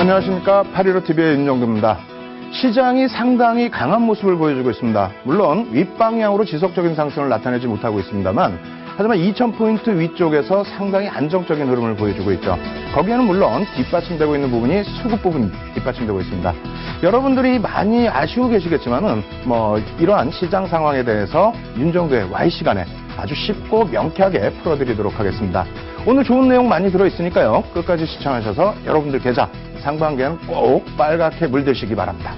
안녕하십니까. 815TV의 윤정두입니다. 시장이 상당히 강한 모습을 보여주고 있습니다. 물론 윗방향으로 지속적인 상승을 나타내지 못하고 있습니다만, 하지만 2000포인트 위쪽에서 상당히 안정적인 흐름을 보여주고 있죠. 거기에는 물론 뒷받침되고 있는 부분이 수급 부분 뒷받침되고 있습니다. 여러분들이 많이 아쉬워 계시겠지만은 이러한 시장 상황에 대해서 윤정두의 Y 시간에 아주 쉽고 명쾌하게 풀어드리도록 하겠습니다. 오늘 좋은 내용 많이 들어있으니까요. 끝까지 시청하셔서 여러분들 계좌 상반기에는 꼭 빨갛게 물드시기 바랍니다.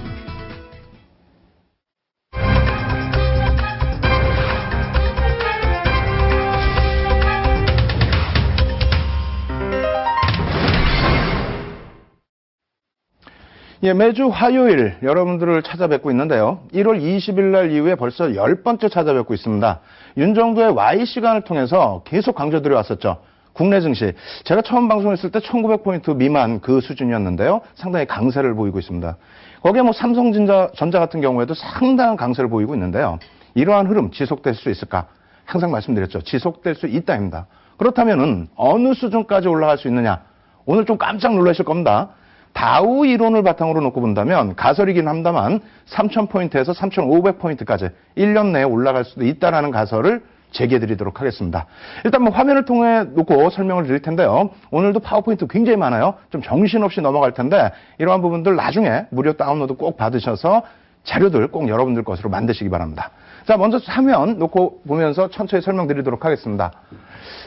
예, 매주 화요일 여러분들을 찾아뵙고 있는데요. 1월 20일 날 이후에 벌써 10번째 찾아뵙고 있습니다. 윤정두의 Y 시간을 통해서 계속 강조드려 왔었죠. 국내 증시. 제가 처음 방송했을 때 1900포인트 미만 그 수준이었는데요. 상당히 강세를 보이고 있습니다. 거기에 삼성전자 같은 경우에도 상당한 강세를 보이고 있는데요. 이러한 흐름 지속될 수 있을까? 항상 말씀드렸죠. 지속될 수 있다입니다. 그렇다면은 어느 수준까지 올라갈 수 있느냐? 오늘 좀 깜짝 놀라실 겁니다. 다우 이론을 바탕으로 놓고 본다면 가설이긴 합니다만 3000포인트에서 3500포인트까지 1년 내에 올라갈 수도 있다는 가설을 제기해드리도록 하겠습니다. 일단 화면을 통해 놓고 설명을 드릴 텐데요. 오늘도 파워포인트 굉장히 많아요. 좀 정신없이 넘어갈 텐데 이러한 부분들 나중에 무료 다운로드 꼭 받으셔서 자료들 꼭 여러분들 것으로 만드시기 바랍니다. 자, 먼저 화면 놓고 보면서 천천히 설명드리도록 하겠습니다.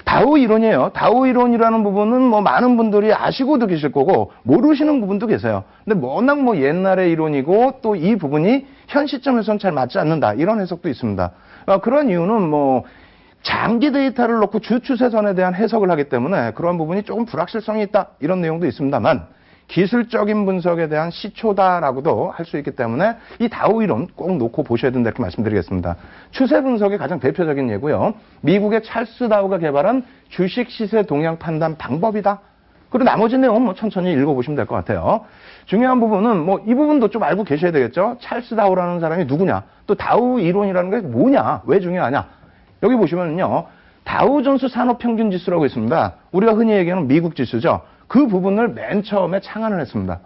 다우 이론이에요. 다우 이론이라는 부분은 많은 분들이 아시고도 계실 거고 모르시는 부분도 계세요. 근데 워낙 옛날의 이론이고 또 이 부분이 현 시점에서는 잘 맞지 않는다. 이런 해석도 있습니다. 그런 이유는 장기 데이터를 놓고 주 추세선에 대한 해석을 하기 때문에 그런 부분이 조금 불확실성이 있다. 이런 내용도 있습니다만 기술적인 분석에 대한 시초다라고도 할 수 있기 때문에 이 다우 이론 꼭 놓고 보셔야 된다 이렇게 말씀드리겠습니다. 추세 분석의 가장 대표적인 예고요. 미국의 찰스 다우가 개발한 주식 시세 동향 판단 방법이다. 그리고 나머지 내용은 천천히 읽어보시면 될 것 같아요. 중요한 부분은 이 부분도 좀 알고 계셔야 되겠죠. 찰스 다우라는 사람이 누구냐? 또 다우 이론이라는 게 뭐냐? 왜 중요하냐? 여기 보시면요. 다우존스 산업평균지수라고 있습니다. 우리가 흔히 얘기하는 미국 지수죠. 그 부분을 맨 처음에 창안을 했습니다.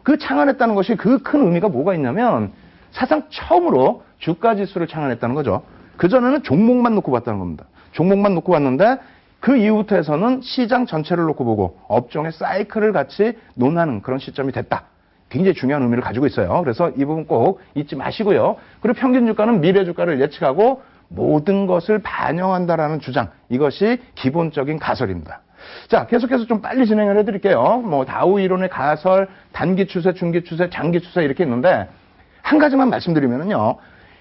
그 창안했다는 것이 그 큰 의미가 뭐가 있냐면 사상 처음으로 주가지수를 창안했다는 거죠. 그전에는 종목만 놓고 봤다는 겁니다. 종목만 놓고 봤는데 그 이후부터 해서는 시장 전체를 놓고 보고 업종의 사이클을 같이 논하는 그런 시점이 됐다. 굉장히 중요한 의미를 가지고 있어요. 그래서 이 부분 꼭 잊지 마시고요. 그리고 평균 주가는 미래 주가를 예측하고 모든 것을 반영한다라는 주장. 이것이 기본적인 가설입니다. 자, 계속해서 좀 빨리 진행을 해드릴게요. 다우 이론의 가설, 단기 추세, 중기 추세, 장기 추세 이렇게 있는데 한 가지만 말씀드리면요.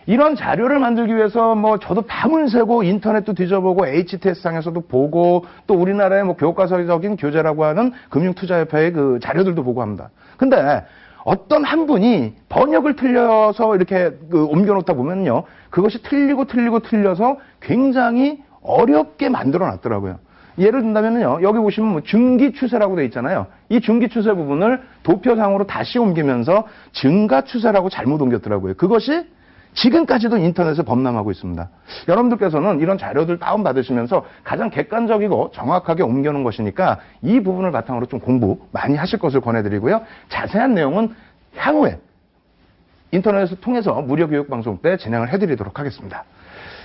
이런 자료를 만들기 위해서 저도 밤을 새고 인터넷도 뒤져보고 HTS상에서도 보고 또 우리나라의 교과서적인 교재라고 하는 금융투자협회의 그 자료들도 보고 합니다. 근데 어떤 한 분이 번역을 틀려서 이렇게 옮겨놓다 보면요. 그것이 틀려서 굉장히 어렵게 만들어 놨더라고요. 예를 든다면요. 여기 보시면 중기 추세라고 돼 있잖아요. 이 중기 추세 부분을 도표상으로 다시 옮기면서 증가 추세라고 잘못 옮겼더라고요. 그것이 지금까지도 인터넷에 범람하고 있습니다. 여러분들께서는 이런 자료들 다운받으시면서 가장 객관적이고 정확하게 옮겨놓은 것이니까 이 부분을 바탕으로 좀 공부 많이 하실 것을 권해드리고요. 자세한 내용은 향후에 인터넷을 통해서 무료 교육 방송 때 진행을 해드리도록 하겠습니다.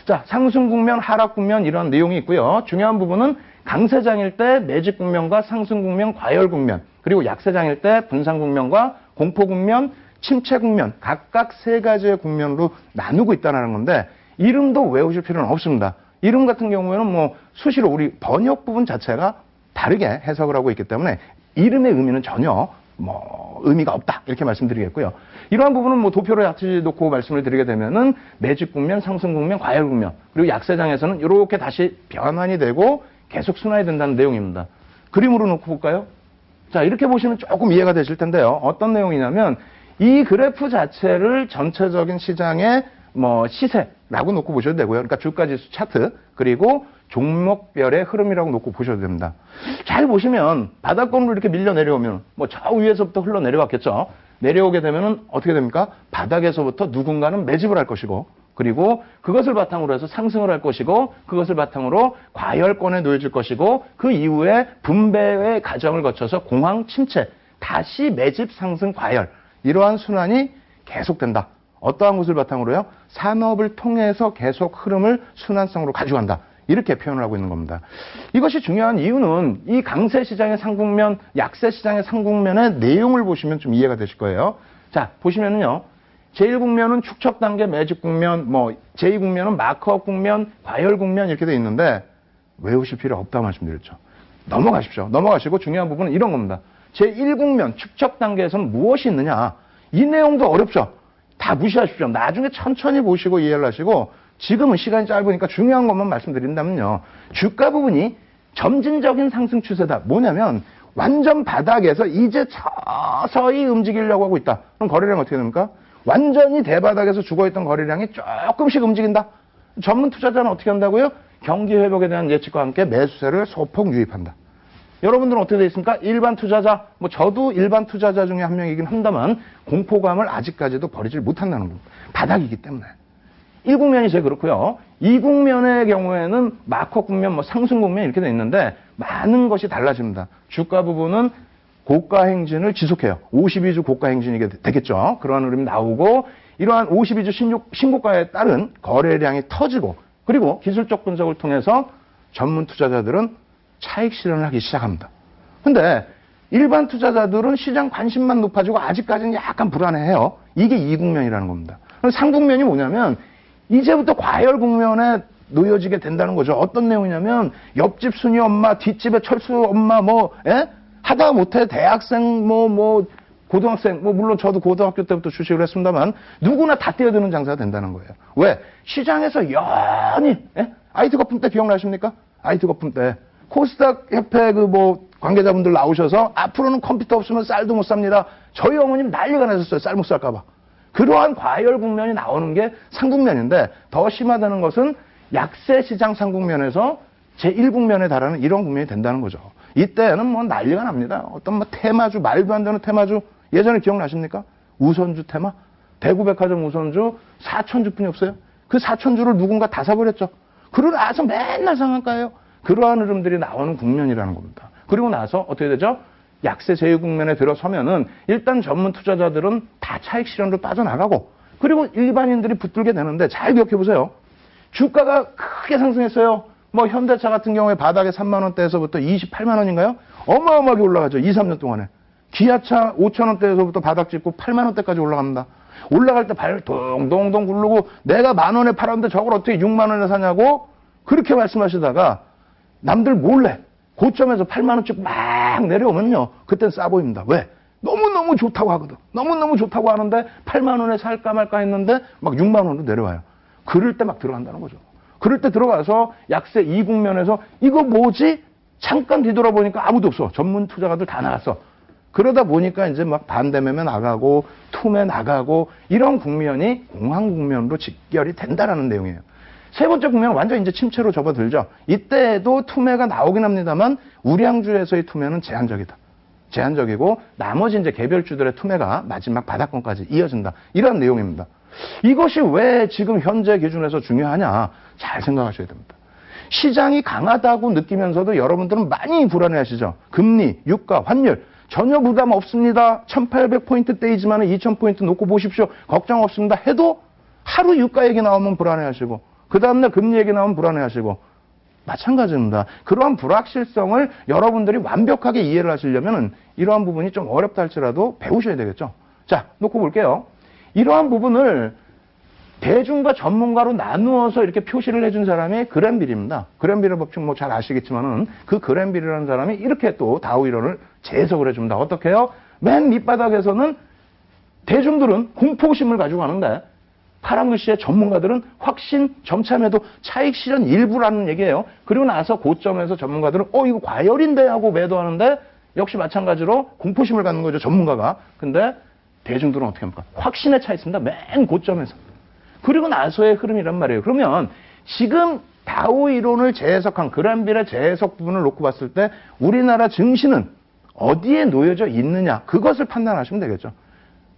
자, 상승 국면, 하락 국면 이런 내용이 있고요. 중요한 부분은 강세장일 때 매집 국면과 상승 국면, 과열 국면, 그리고 약세장일 때 분산 국면과 공포 국면, 침체 국면 각각 세 가지의 국면으로 나누고 있다는 건데 이름도 외우실 필요는 없습니다. 이름 같은 경우에는 수시로 우리 번역 부분 자체가 다르게 해석을 하고 있기 때문에 이름의 의미는 전혀 의미가 없다 이렇게 말씀드리겠고요. 이러한 부분은 도표로 같이 놓고 말씀을 드리게 되면은 매집 국면, 상승 국면, 과열 국면 그리고 약세장에서는 이렇게 다시 변환이 되고 계속 순환이 된다는 내용입니다. 그림으로 놓고 볼까요? 자, 이렇게 보시면 조금 이해가 되실 텐데요. 어떤 내용이냐면 이 그래프 자체를 전체적인 시장의 시세라고 놓고 보셔도 되고요. 그러니까 주가지수 차트 그리고 종목별의 흐름이라고 놓고 보셔도 됩니다. 잘 보시면 바닥권으로 이렇게 밀려 내려오면 저 위에서부터 흘러 내려왔겠죠. 내려오게 되면은 어떻게 됩니까? 바닥에서부터 누군가는 매집을 할 것이고 그리고 그것을 바탕으로 해서 상승을 할 것이고 그것을 바탕으로 과열권에 놓여질 것이고 그 이후에 분배의 과정을 거쳐서 공황 침체 다시 매집 상승 과열 이러한 순환이 계속된다. 어떠한 것을 바탕으로요? 산업을 통해서 계속 흐름을 순환성으로 가져간다. 이렇게 표현을 하고 있는 겁니다. 이것이 중요한 이유는 이 강세 시장의 상국면, 약세 시장의 상국면의 내용을 보시면 좀 이해가 되실 거예요. 자, 보시면은요. 제1국면은 축적 단계 매집 국면, 제2국면은 마크업 국면, 과열 국면 이렇게 돼 있는데 외우실 필요 없다고 말씀드렸죠. 넘어가십시오. 넘어가시고 중요한 부분은 이런 겁니다. 제1국면 축적 단계에서는 무엇이 있느냐. 이 내용도 어렵죠. 다 무시하십시오. 나중에 천천히 보시고 이해를 하시고 지금은 시간이 짧으니까 중요한 것만 말씀드린다면요. 주가 부분이 점진적인 상승 추세다. 뭐냐면 완전 바닥에서 이제 서서히 움직이려고 하고 있다. 그럼 거래량 어떻게 됩니까? 완전히 대바닥에서 죽어있던 거래량이 조금씩 움직인다. 전문 투자자는 어떻게 한다고요? 경기 회복에 대한 예측과 함께 매수세를 소폭 유입한다. 여러분들은 어떻게 되어 있습니까? 일반 투자자, 저도 일반 투자자 중에 한 명이긴 합니다만 공포감을 아직까지도 버리질 못한다는 겁니다. 바닥이기 때문에. 1국면이 제일 그렇고요. 2국면의 경우에는 마커 국면, 상승 국면 이렇게 돼 있는데 많은 것이 달라집니다. 주가 부분은 고가 행진을 지속해요. 52주 고가 행진이 되겠죠. 그러한 흐름이 나오고 이러한 52주 신고가에 따른 거래량이 터지고 그리고 기술적 분석을 통해서 전문 투자자들은 차익 실현을 하기 시작합니다. 근데 일반 투자자들은 시장 관심만 높아지고 아직까지는 약간 불안해해요. 이게 2국면이라는 겁니다. 3국면이 뭐냐면 이제부터 과열 국면에 놓여지게 된다는 거죠. 어떤 내용이냐면 옆집 순이 엄마, 뒷집에 철수 엄마 하다 못해 대학생 고등학생 물론 저도 고등학교 때부터 주식을 했습니다만 누구나 다 뛰어드는 장사가 된다는 거예요. 왜? 시장에서 연히 IT 거품 때 기억나십니까? IT 거품 때 코스닥 협회 관계자분들 나오셔서 앞으로는 컴퓨터 없으면 쌀도 못 삽니다. 저희 어머님 난리가 나셨어요. 쌀 못 살까 봐. 그러한 과열 국면이 나오는 게 상국면인데 더 심하다는 것은 약세 시장 상국면에서 제1국면에 달하는 이런 국면이 된다는 거죠. 이때는 난리가 납니다. 어떤 테마주, 말도 안 되는 테마주, 예전에 기억나십니까? 우선주 테마? 대구백화점 우선주 4,000주뿐이 없어요. 그 4,000주를 누군가 다 사버렸죠. 그러고 나서 맨날 상한가예요. 그러한 흐름들이 나오는 국면이라는 겁니다. 그리고 나서 어떻게 되죠? 약세 제2국면에 들어서면은 일단 전문 투자자들은 다 차익 실현으로 빠져나가고 그리고 일반인들이 붙들게 되는데 잘 기억해 보세요. 주가가 크게 상승했어요. 현대차 같은 경우에 바닥에 3만 원대에서부터 28만 원인가요? 어마어마하게 올라가죠. 2, 3년 동안에. 기아차 5천 원대에서부터 바닥 찍고 8만 원대까지 올라갑니다. 올라갈 때 발 동동동 굴르고 내가 만 원에 팔았는데 저걸 어떻게 6만 원에 사냐고 그렇게 말씀하시다가 남들 몰래 고점에서 8만 원씩 막 내려오면요. 그땐 싸 보입니다. 왜? 너무너무 좋다고 하거든. 너무너무 좋다고 하는데 8만 원에 살까 말까 했는데 막 6만 원으로 내려와요. 그럴 때 막 들어간다는 거죠. 그럴 때 들어가서 약세 2국면에서 이거 뭐지? 잠깐 뒤돌아보니까 아무도 없어. 전문 투자가들 다 나갔어. 그러다 보니까 이제 막 반대매매 나가고 투매 나가고 이런 국면이 공황 국면으로 직결이 된다라는 내용이에요. 세 번째 국면은 완전 이제 침체로 접어들죠. 이때도 투매가 나오긴 합니다만 우량주에서의 투매는 제한적이다. 제한적이고 나머지 이제 개별주들의 투매가 마지막 바닥권까지 이어진다. 이런 내용입니다. 이것이 왜 지금 현재 기준에서 중요하냐? 잘 생각하셔야 됩니다. 시장이 강하다고 느끼면서도 여러분들은 많이 불안해하시죠. 금리, 유가, 환율 전혀 부담 없습니다. 1800포인트대이지만 2000포인트 놓고 보십시오. 걱정 없습니다. 해도 하루 유가 얘기 나오면 불안해하시고 그 다음날 금리 얘기 나오면 불안해하시고 마찬가지입니다. 그러한 불확실성을 여러분들이 완벽하게 이해를 하시려면 이러한 부분이 좀 어렵다 할지라도 배우셔야 되겠죠. 자, 놓고 볼게요. 이러한 부분을 대중과 전문가로 나누어서 이렇게 표시를 해준 사람이 그랜빌입니다. 그랜빌의 법칙 잘 아시겠지만은 그 그랜빌이라는 사람이 이렇게 또 다우 이론을 재해석을 해줍니다. 어떻게 해요? 맨 밑바닥에서는 대중들은 공포심을 가지고 가는데 파란 글씨의 전문가들은 확신, 점차 매도, 차익 실현 일부라는 얘기예요. 그리고 나서 고점에서 전문가들은 이거 과열인데 하고 매도하는데 역시 마찬가지로 공포심을 갖는 거죠. 전문가가. 근데 대중들은 어떻게 합니까? 확신에 차 있습니다. 맨 고점에서. 그리고 나서의 흐름이란 말이에요. 그러면 지금 다우 이론을 재해석한 그랜빌의 재해석 부분을 놓고 봤을 때 우리나라 증시는 어디에 놓여져 있느냐 그것을 판단하시면 되겠죠.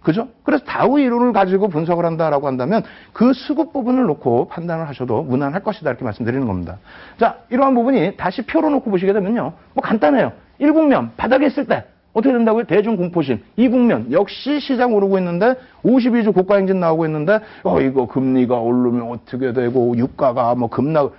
그죠? 그래서 다우 이론을 가지고 분석을 한다라고 한다면 그 수급 부분을 놓고 판단을 하셔도 무난할 것이다 이렇게 말씀드리는 겁니다. 자, 이러한 부분이 다시 표로 놓고 보시게 되면요. 간단해요. 1국면 바닥에 있을 때 어떻게 된다고요? 대중공포심. 이 국면 역시 시장 오르고 있는데 52주 고가행진 나오고 있는데 이거 금리가 오르면 어떻게 되고 유가가 뭐 급락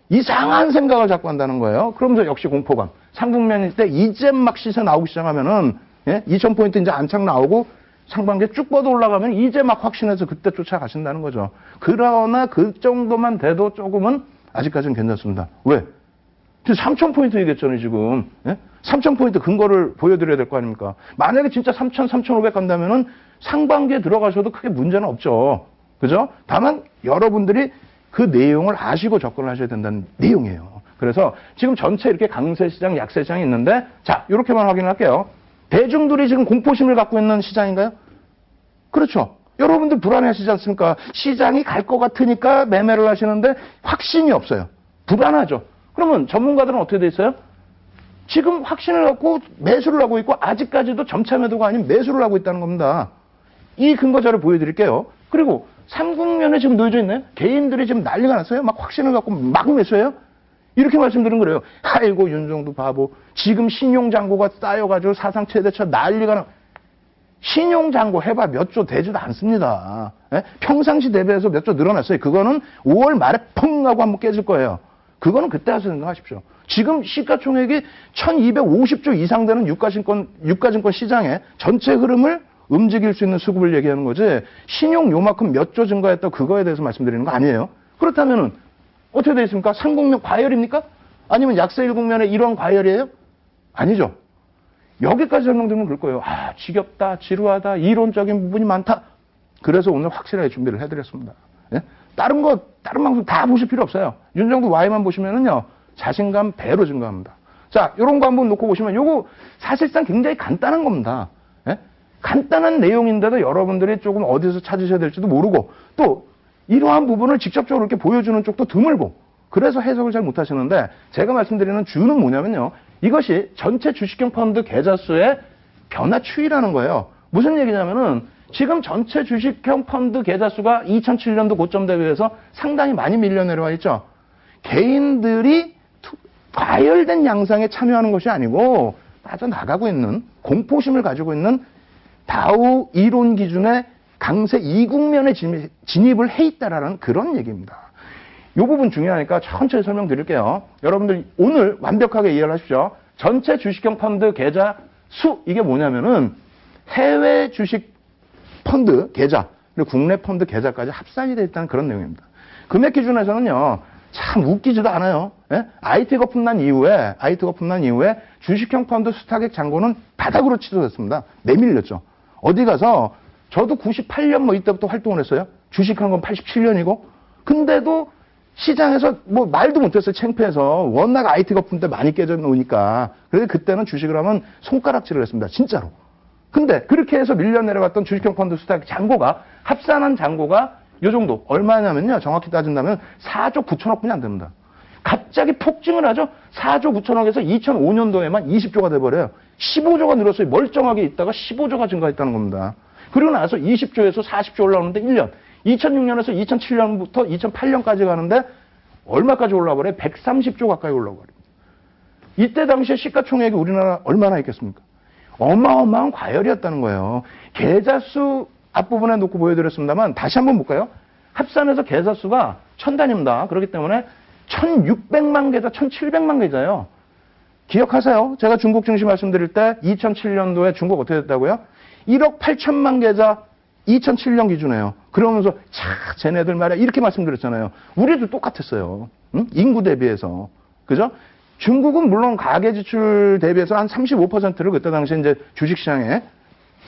이상한 생각을 자꾸 한다는 거예요. 그러면서 역시 공포감. 상국면일 때 이제 막 시세 나오기 시작하면은 2000포인트 이제 안착 나오고 상반기에 쭉 뻗어 올라가면 이제 막 확신해서 그때 쫓아가신다는 거죠. 그러나 그 정도만 돼도 조금은 아직까지는 괜찮습니다. 왜? 지금 3000포인트 얘기했잖아요, 지금. 3000포인트 근거를 보여드려야 될 거 아닙니까? 만약에 진짜 3000, 3500 간다면은 상반기에 들어가셔도 크게 문제는 없죠. 그죠? 다만 여러분들이 그 내용을 아시고 접근을 하셔야 된다는 내용이에요. 그래서 지금 전체 이렇게 강세시장, 약세시장이 있는데 자, 이렇게만 확인할게요. 대중들이 지금 공포심을 갖고 있는 시장인가요? 그렇죠. 여러분들 불안해하시지 않습니까? 시장이 갈 것 같으니까 매매를 하시는데 확신이 없어요. 불안하죠. 그러면 전문가들은 어떻게 돼 있어요? 지금 확신을 갖고 매수를 하고 있고 아직까지도 점차 매도가 아닌 매수를 하고 있다는 겁니다. 이 근거 자료 보여드릴게요. 그리고 삼국면에 지금 놓여져 있나요? 개인들이 지금 난리가 났어요. 막 확신을 갖고 막 매수해요. 이렇게 말씀드린 거예요. 아이고 윤정도 바보. 지금 신용잔고가 쌓여가지고 사상 최대차 난리가 나. 신용잔고 해봐 몇 조 되지도 않습니다. 평상시 대비해서 몇 조 늘어났어요. 그거는 5월 말에 펑 하고 한번 깨질 거예요. 그거는 그때 와서 생각하십시오. 지금 시가총액이 1250조 이상 되는 유가증권 시장의 전체 흐름을 움직일 수 있는 수급을 얘기하는 거지 신용 요만큼 몇 조 증가했다고 그거에 대해서 말씀드리는 거 아니에요. 그렇다면은 어떻게 되어 있습니까? 상국면 과열입니까? 아니면 약세 일국면의 이런 과열이에요? 아니죠. 여기까지 설명드리면 그럴 거예요. 지겹다, 지루하다, 이론적인 부분이 많다. 그래서 오늘 확실하게 준비를 해드렸습니다. 다른 방송 다 보실 필요 없어요. 윤정도 Y만 보시면은요, 자신감 배로 증가합니다. 자, 요런 거 한번 놓고 보시면 요거 사실상 굉장히 간단한 겁니다. 간단한 내용인데도 여러분들이 조금 어디서 찾으셔야 될지도 모르고 또 이러한 부분을 직접적으로 이렇게 보여주는 쪽도 드물고 그래서 해석을 잘 못하시는데 제가 말씀드리는 주는 뭐냐면요. 이것이 전체 주식형 펀드 계좌 수의 변화 추이라는 거예요. 무슨 얘기냐면은 지금 전체 주식형 펀드 계좌 수가 2007년도 고점 대비해서 상당히 많이 밀려 내려와 있죠. 개인들이 과열된 양상에 참여하는 것이 아니고 빠져나가고 있는 공포심을 가지고 있는 다우 이론 기준의 강세 2국면에 진입을 해 있다라는 그런 얘기입니다. 이 부분 중요하니까 천천히 설명드릴게요. 여러분들 오늘 완벽하게 이해를 하십시오. 전체 주식형 펀드 계좌 수 이게 뭐냐면은 해외 주식 펀드 계좌 그리고 국내 펀드 계좌까지 합산이 되어 있다는 그런 내용입니다. 금액 기준에서는요. 참 웃기지도 않아요. IT 거품 난 이후에 주식형 펀드 수탁액 잔고는 바닥으로 치솟았습니다. 내밀렸죠. 어디 가서 저도 98년 뭐 이때부터 활동을 했어요. 주식한 건 87년이고 근데도 시장에서 뭐 말도 못했어요. 창피해서 워낙 IT 거품 때 많이 깨져 놓으니까 그래서 그때는 주식을 하면 손가락질을 했습니다. 진짜로. 근데 그렇게 해서 밀려 내려갔던 주식형 펀드 수탁 잔고가 합산한 잔고가 요 정도 얼마냐면요. 정확히 따진다면 4조 9천억 분이 안 됩니다. 갑자기 폭증을 하죠. 4조 9천억에서 2005년도에만 20조가 돼버려요. 15조가 늘었어요. 멀쩡하게 있다가 15조가 증가했다는 겁니다. 그리고 나서 20조에서 40조 올라오는데 1년. 2006년에서 2007년부터 2008년까지 가는데 얼마까지 올라버려요? 130조 가까이 올라버려요. 이때 당시에 시가총액이 우리나라 얼마나 있겠습니까? 어마어마한 과열이었다는 거예요. 계좌수 앞부분에 놓고 보여드렸습니다만 다시 한번 볼까요? 합산해서 계좌수가 1000단위입니다. 그렇기 때문에 1600만 계좌, 1700만 계좌예요. 기억하세요? 제가 중국 증시 말씀드릴 때 2007년도에 중국 어떻게 됐다고요? 1억 8천만 계좌 2007년 기준이에요. 그러면서 쟤네들 말이야 이렇게 말씀드렸잖아요. 우리도 똑같았어요. 응? 인구 대비해서. 그죠? 중국은 물론 가계 지출 대비해서 한 35%를 그때 당시에 이제 주식시장에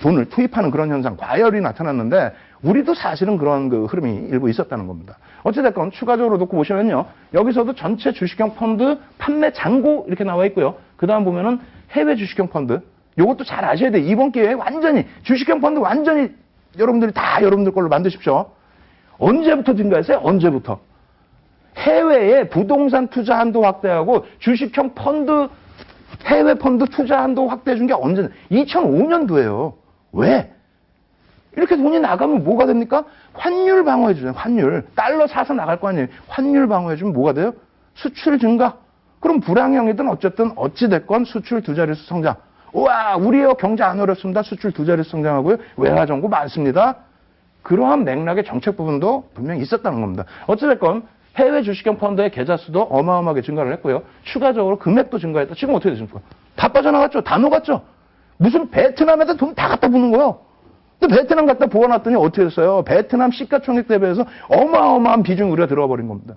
돈을 투입하는 그런 현상, 과열이 나타났는데 우리도 사실은 그런 그 흐름이 일부 있었다는 겁니다. 어찌됐건 추가적으로 놓고 보시면요. 여기서도 전체 주식형 펀드 판매 잔고 이렇게 나와 있고요. 그 다음 보면은 해외 주식형 펀드. 요것도 잘 아셔야 돼요. 이번 기회에 완전히 주식형 펀드 완전히 여러분들이 다 여러분들 걸로 만드십시오. 언제부터 증가했어요? 언제부터? 해외에 부동산 투자 한도 확대하고 주식형 펀드, 해외 펀드 투자 한도 확대해 준 게 언제? 2005년도예요. 왜? 이렇게 돈이 나가면 뭐가 됩니까? 환율 방어해 주잖아요. 환율. 달러 사서 나갈 거 아니에요. 환율 방어해 주면 뭐가 돼요? 수출 증가. 그럼 불황형이든 어쨌든 어찌됐건 수출 두 자릿수 성장. 우와, 우리요 경제 안 어렵습니다. 수출 2자릿수 성장하고요. 외화 정보 많습니다. 그러한 맥락의 정책 부분도 분명히 있었다는 겁니다. 어찌됐건 해외 주식형 펀드의 계좌 수도 어마어마하게 증가를 했고요. 추가적으로 금액도 증가했다. 지금 어떻게 되십니까? 다 빠져나갔죠. 다 녹았죠. 무슨 베트남에다 돈 다 갖다 부는 거예요. 근데 베트남 갖다 부어놨더니 어떻게 됐어요? 베트남 시가총액 대비해서 어마어마한 비중이 우리가 들어가 버린 겁니다.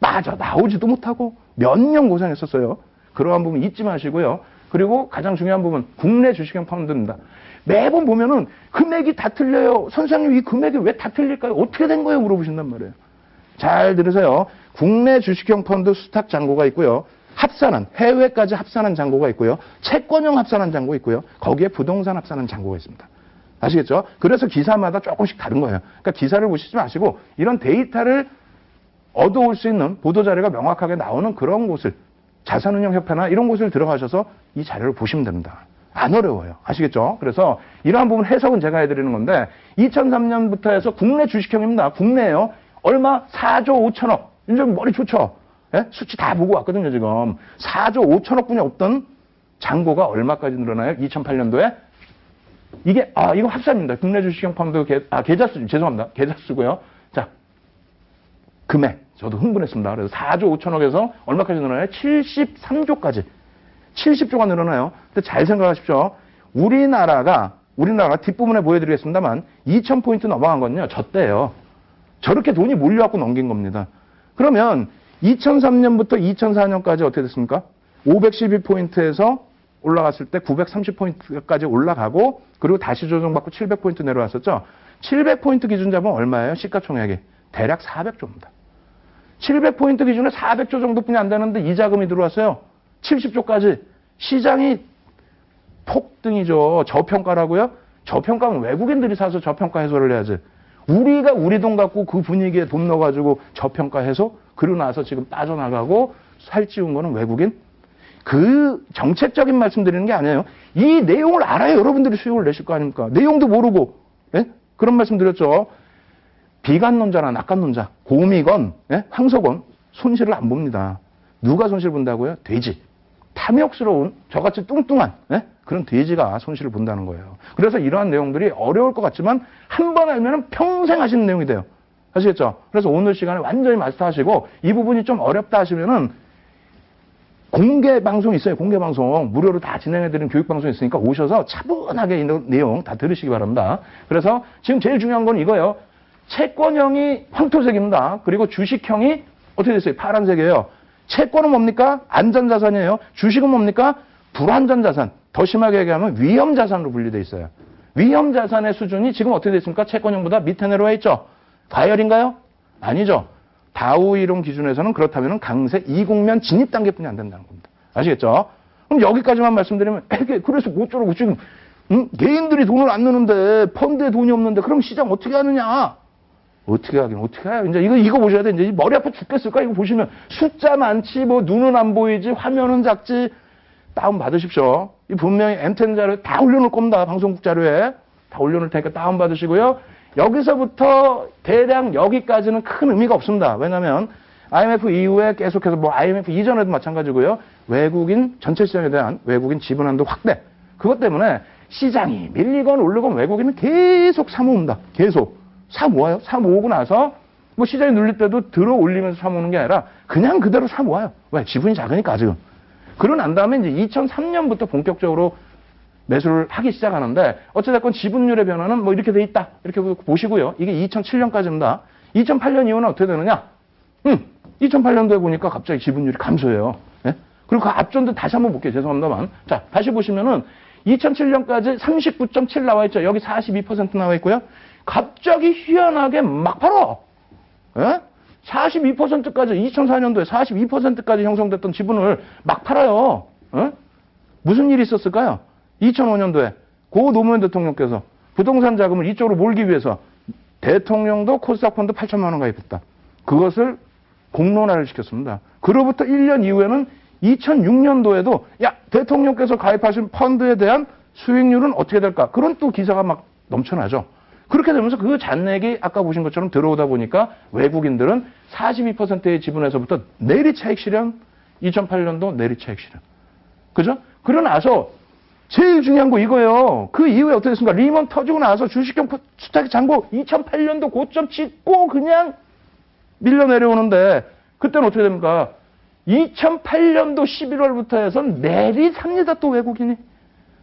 나오지도 못하고 몇 년 고생했었어요. 그러한 부분 잊지 마시고요. 그리고 가장 중요한 부분, 국내 주식형 펀드입니다. 매번 보면은 금액이 다 틀려요. 선생님, 이 금액이 왜 다 틀릴까요? 어떻게 된 거예요? 물어보신단 말이에요. 잘 들으세요. 국내 주식형 펀드 수탁 잔고가 있고요. 합산한, 해외까지 합산한 잔고가 있고요. 채권형 합산한 잔고 있고요. 거기에 부동산 합산한 잔고가 있습니다. 아시겠죠? 그래서 기사마다 조금씩 다른 거예요. 그러니까 기사를 보시지 마시고 이런 데이터를 얻어올 수 있는 보도자료가 명확하게 나오는 그런 곳을, 자산운용협회나 이런 곳을 들어가셔서 이 자료를 보시면 됩니다. 안 어려워요. 아시겠죠? 그래서 이러한 부분 해석은 제가 해드리는 건데 2003년부터 해서 국내 주식형입니다. 국내예요. 얼마? 4조 5천억. 이제 머리 좋죠? 예? 수치 다 보고 왔거든요, 지금. 4조 5천억 분이 없던 잔고가 얼마까지 늘어나요? 2008년도에? 이거 합산입니다. 국내 주식형 펀드 계좌수, 죄송합니다. 계좌수고요. 자, 금액. 저도 흥분했습니다. 그래서 4조 5천억에서 얼마까지 늘어나요? 73조까지. 70조가 늘어나요. 근데 잘 생각하십시오. 우리나라가 뒷부분에 보여드리겠습니다만 2,000포인트 넘어간 건요. 저 때예요. 저렇게 돈이 몰려갖고 넘긴 겁니다. 그러면 2003년부터 2004년까지 어떻게 됐습니까? 512포인트에서 올라갔을 때 930포인트까지 올라가고 그리고 다시 조정받고 700포인트 내려왔었죠. 700포인트 기준 잡으면 얼마예요? 시가총액이. 대략 400조입니다. 700포인트 기준에 400조 정도뿐이 안 되는데 이자금이 들어왔어요. 70조까지. 시장이 폭등이죠. 저평가라고요? 저평가면 외국인들이 사서 저평가 해소를 해야지. 우리가 우리 돈 갖고 그 분위기에 돈 넣어가지고 저평가 해소? 그러고 나서 지금 빠져나가고 살찌운 거는 외국인? 그 정책적인 말씀 드리는 게 아니에요. 이 내용을 알아야 여러분들이 수익을 내실 거 아닙니까? 내용도 모르고. 예? 그런 말씀 드렸죠. 비관론자나 낙관론자, 곰이건 황소건 손실을 안 봅니다. 누가 손실 본다고요? 돼지. 탐욕스러운 저같이 뚱뚱한 그런 돼지가 손실을 본다는 거예요. 그래서 이러한 내용들이 어려울 것 같지만 한 번 알면 평생 하시는 내용이 돼요. 아시겠죠? 그래서 오늘 시간에 완전히 마스터하시고 이 부분이 좀 어렵다 하시면은 공개 방송이 있어요. 공개 방송. 무료로 다 진행해드리는 교육 방송이 있으니까 오셔서 차분하게 이 내용 다 들으시기 바랍니다. 그래서 지금 제일 중요한 건 이거예요. 채권형이 황토색입니다. 그리고 주식형이 어떻게 됐어요? 파란색이에요. 채권은 뭡니까? 안전자산이에요. 주식은 뭡니까? 불안전자산. 더 심하게 얘기하면 위험자산으로 분류되어 있어요. 위험자산의 수준이 지금 어떻게 됐습니까? 채권형보다 밑에 내려와 있죠. 과열인가요? 아니죠. 다우 이론 기준에서는 그렇다면 강세 이국면 진입 단계뿐이 안 된다는 겁니다. 아시겠죠? 그럼 여기까지만 말씀드리면 그래서 모쪼록 지금 개인들이 돈을 안 넣는데 펀드에 돈이 없는데 그럼 시장 어떻게 하느냐? 어떻게 하긴 어떻게 해요? 이제 이거 보셔야 돼. 이제 머리 아파 죽겠을까? 이거 보시면 숫자 많지 뭐 눈은 안 보이지 화면은 작지 다운 받으십시오. 이 분명히 M10 자료 다 올려놓을 겁니다. 방송국 자료에 다 올려놓을 테니까 다운 받으시고요. 여기서부터 대략 여기까지는 큰 의미가 없습니다. 왜냐하면 IMF 이후에 계속해서 뭐 IMF 이전에도 마찬가지고요. 외국인 전체 시장에 대한 외국인 지분 한도 확대. 그것 때문에 시장이 밀리건 오르건 외국인은 계속 사모읍니다. 계속. 사모아요. 사모으고 나서 뭐 시장이 눌릴 때도 들어 올리면서 사모으는 게 아니라 그냥 그대로 사모아요. 왜? 지분이 작으니까 아직은. 그러고 난 다음에 이제 2003년부터 본격적으로 매수를 하기 시작하는데 어찌됐건 지분율의 변화는 뭐 이렇게 돼 있다. 이렇게 보시고요. 이게 2007년까지입니다. 2008년 이후는 어떻게 되느냐? 2008년도에 보니까 갑자기 지분율이 감소해요. 예? 그리고 그 앞전도 다시 한번 볼게요. 죄송합니다만. 자, 다시 보시면은 2007년까지 39.7 나와 있죠. 여기 42% 나와 있고요. 갑자기 희한하게 막 팔아. 예? 42%까지 2004년도에 42%까지 형성됐던 지분을 막 팔아요. 예? 무슨 일이 있었을까요? 2005년도에 고 노무현 대통령께서 부동산 자금을 이쪽으로 몰기 위해서 대통령도 코스닥 펀드 8천만 원 가입했다. 그것을 공론화를 시켰습니다. 그로부터 1년 이후에는 2006년도에도 야 대통령께서 가입하신 펀드에 대한 수익률은 어떻게 될까? 그런 또 기사가 막 넘쳐나죠. 그렇게 되면서 그 잔액이 아까 보신 것처럼 들어오다 보니까 외국인들은 42%의 지분에서부터 내리 차익 실현, 2008년도 내리 차익 실현. 그죠? 그러고 나서 제일 중요한 거 이거예요. 그 이후에 어떻게 됐습니까? 리먼 터지고 나서 주식형 스탁 잔고 2008년도 고점 찍고 그냥 밀려 내려오는데 그때는 어떻게 됩니까? 2008년도 11월부터 해서 내리삽니다. 또 외국인이.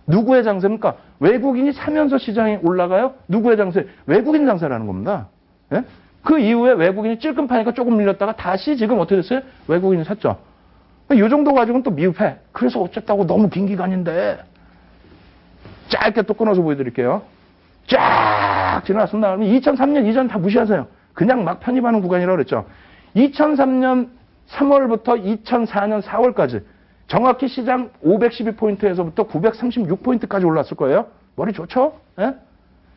누구의 장세입니까? 외국인이 사면서 시장이 올라가요? 누구의 장세? 외국인 장세라는 겁니다. 예? 그 이후에 외국인이 찔끔 파니까 조금 밀렸다가 다시 지금 어떻게 됐어요? 외국인이 샀죠. 이 정도 가지고는 또 미흡해. 그래서 어쨌다고 너무 긴 기간인데 짧게 또 끊어서 보여드릴게요. 쫙 지나갔습니다. 2003년 이전 다 무시하세요. 그냥 막 편입하는 구간이라고 그랬죠. 2003년 3월부터 2004년 4월까지 정확히 시장 512포인트에서부터 936포인트까지 올랐을 거예요. 머리 좋죠? 예?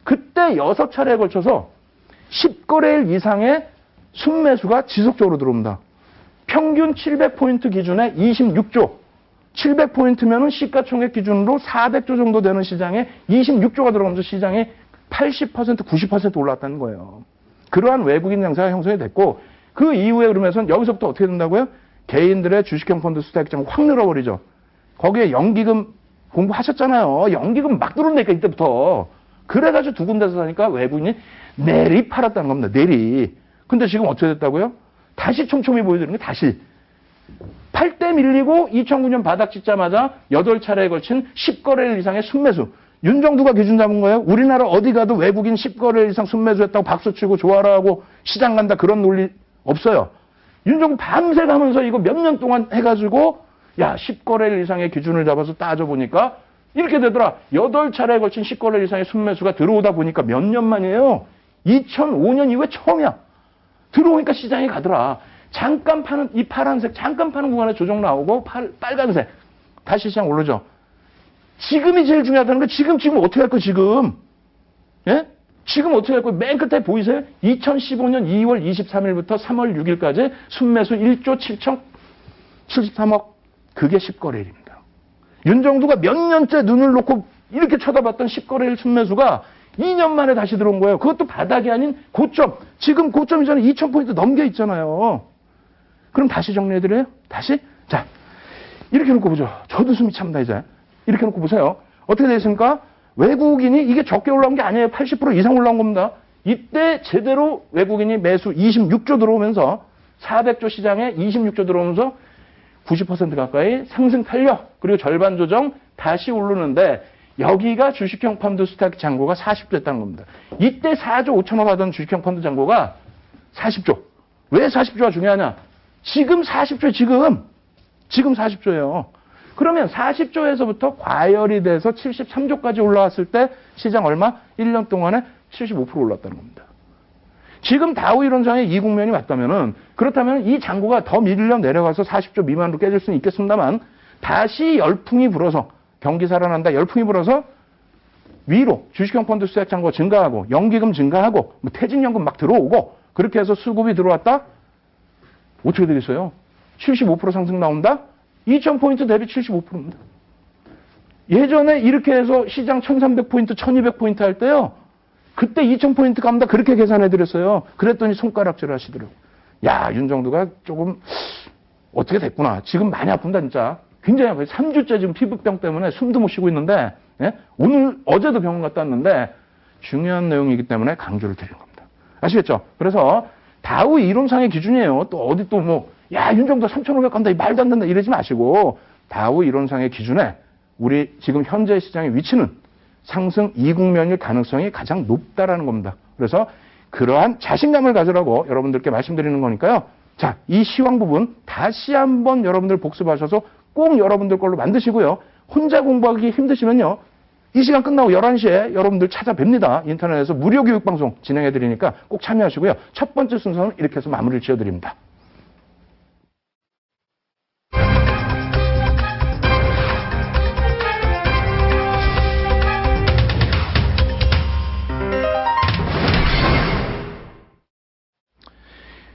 그때 6차례에 걸쳐서 10거래일 이상의 순매수가 지속적으로 들어옵니다. 평균 700포인트 기준에 26조. 700포인트면은 시가총액 기준으로 400조 정도 되는 시장에 26조가 들어가면서 시장이 80%, 90% 올랐다는 거예요. 그러한 외국인 장세가 형성이 됐고 그 이후에 그러면서 여기서부터 어떻게 된다고요? 개인들의 주식형 펀드 수탁장 확 늘어버리죠. 거기에 연기금 공부하셨잖아요. 연기금 막 들어온다니까 이때부터. 그래가지고 두 군데서 사니까 외국인이 내리 팔았다는 겁니다. 내리. 근데 지금 어떻게 됐다고요? 다시 촘촘히 보여드리는 게 다시. 팔 때 밀리고 2009년 바닥 찍자마자 8차례에 걸친 10거래일 이상의 순매수. 윤정두가 기준 잡은 거예요. 우리나라 어디 가도 외국인 10거래일 이상 순매수했다고 박수치고 좋아라 하고 시장 간다 그런 논리 없어요. 윤정두 밤새 가면서 이거 몇 년 동안 해가지고 야 10거래일 이상의 기준을 잡아서 따져보니까 이렇게 되더라. 8차례에 걸친 10거래일 이상의 순매수가 들어오다 보니까 몇 년 만이에요. 2005년 이후에 처음이야. 들어오니까 시장이 가더라. 잠깐 파는 이 파란색 잠깐 파는 구간에 조정 나오고 빨간색 다시 시장 오르죠. 지금이 제일 중요하다는 거. 지금 어떻게 할 거 지금? 예? 지금 어떻게 할 거? 맨 끝에 보이세요? 2015년 2월 23일부터 3월 6일까지 순매수 1조 7,073억. 그게 10거래일입니다. 윤정두가 몇 년째 눈을 놓고 이렇게 쳐다봤던 10거래일 순매수가 2년 만에 다시 들어온 거예요. 그것도 바닥이 아닌 고점. 지금 고점이잖아요. 2,000포인트 넘겨 있잖아요. 그럼 다시 정리해드려요? 다시? 자, 이렇게 놓고 보죠. 저도 숨이 참다, 이제. 이렇게 놓고 보세요. 어떻게 되겠습니까? 외국인이 이게 적게 올라온 게 아니에요. 80% 이상 올라온 겁니다. 이때 제대로 외국인이 매수 26조 들어오면서 400조 시장에 26조 들어오면서 90% 가까이 상승 탄력 그리고 절반 조정 다시 오르는데 여기가 주식형 펀드 스탁 잔고가 40조 했다는 겁니다. 이때 4조 5천억 하던 주식형 펀드 잔고가 40조. 왜 40조가 중요하냐? 지금 40조 지금 40조예요. 그러면 40조에서부터 과열이 돼서 73조까지 올라왔을 때 시장 얼마? 1년 동안에 75% 올랐다는 겁니다. 지금 다우 이론상의 이 국면이 맞다면은 그렇다면 이 잔고가 더 밀려 내려가서 40조 미만으로 깨질 수는 있겠습니다만 다시 열풍이 불어서 경기 살아난다 열풍이 불어서 위로 주식형 펀드 수익 잔고가 증가하고 연기금 증가하고 뭐 퇴직연금 막 들어오고 그렇게 해서 수급이 들어왔다? 어떻게 되겠어요? 75% 상승 나온다? 2,000포인트 대비 75%입니다. 예전에 이렇게 해서 시장 1,300포인트, 1,200포인트 할 때요. 그때 2,000포인트 갑니다. 그렇게 계산해드렸어요. 그랬더니 손가락질 하시더라고요. 야, 윤정두가 조금 어떻게 됐구나. 지금 많이 아픈다 진짜. 굉장히 아파요. 3주째 지금 피부병 때문에 숨도 못 쉬고 있는데 예? 어제도 병원 갔다 왔는데 중요한 내용이기 때문에 강조를 드리는 겁니다. 아시겠죠? 그래서 다우 이론상의 기준이에요. 또 어디 또 뭐 야, 윤정두 3,500 간다. 말도 안 된다. 이러지 마시고 다우 이론상의 기준에 우리 지금 현재 시장의 위치는 상승 이국면일 가능성이 가장 높다라는 겁니다. 그래서 그러한 자신감을 가지라고 여러분들께 말씀드리는 거니까요. 자, 이 시황 부분 다시 한번 여러분들 복습하셔서 꼭 여러분들 걸로 만드시고요. 혼자 공부하기 힘드시면요. 이 시간 끝나고 11시에 여러분들 찾아뵙니다. 인터넷에서 무료 교육방송 진행해드리니까 꼭 참여하시고요. 첫 번째 순서는 이렇게 해서 마무리를 지어드립니다.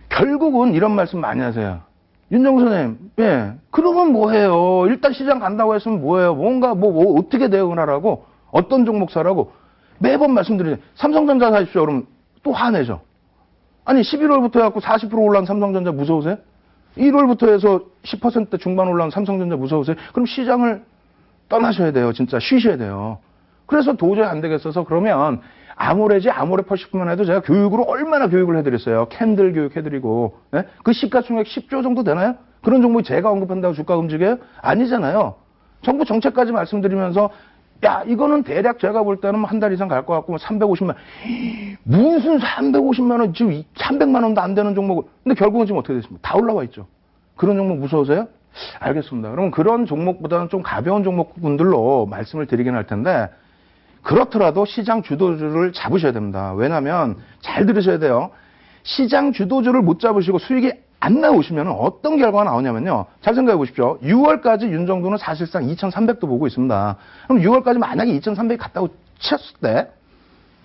결국은 이런 말씀 많이 하세요. 윤정수 선생님, 예, 그러면 뭐해요? 일단 시장 간다고 했으면 뭐해요? 뭔가 뭐 어떻게 대응하라고 어떤 종목 사라고 매번 말씀드리죠. 삼성전자 사십시오. 그러면 또 화내죠. 아니 11월부터 해갖고 40% 올라온 삼성전자 무서우세요? 1월부터 해서 10% 중반 올라온 삼성전자 무서우세요? 그럼 시장을 떠나셔야 돼요. 진짜 쉬셔야 돼요. 그래서 도저히 안 되겠어서 그러면 아모레퍼시프만 해도 제가 교육으로 얼마나 교육을 해드렸어요. 캔들 교육 해드리고. 예? 그 시가총액 10조 정도 되나요? 그런 종목이 제가 언급한다고 주가 움직여요? 아니잖아요. 정부 정책까지 말씀드리면서 야 이거는 대략 제가 볼 때는 한 달 이상 갈 것 같고 350만 무슨 350만 원 지금 300만 원도 안 되는 종목을 근데 결국은 지금 어떻게 됐습니까? 다 올라와 있죠. 그런 종목 무서우세요? 알겠습니다. 그럼 그런 종목보다는 좀 가벼운 종목군들로 말씀을 드리긴 할 텐데 그렇더라도 시장 주도주를 잡으셔야 됩니다. 왜냐하면 잘 들으셔야 돼요. 시장 주도주를 못 잡으시고 수익이 안 나오시면 어떤 결과가 나오냐면요. 잘 생각해 보십시오. 6월까지 윤정도는 사실상 2,300도 보고 있습니다. 그럼 6월까지 만약에 2,300이 갔다고 쳤을 때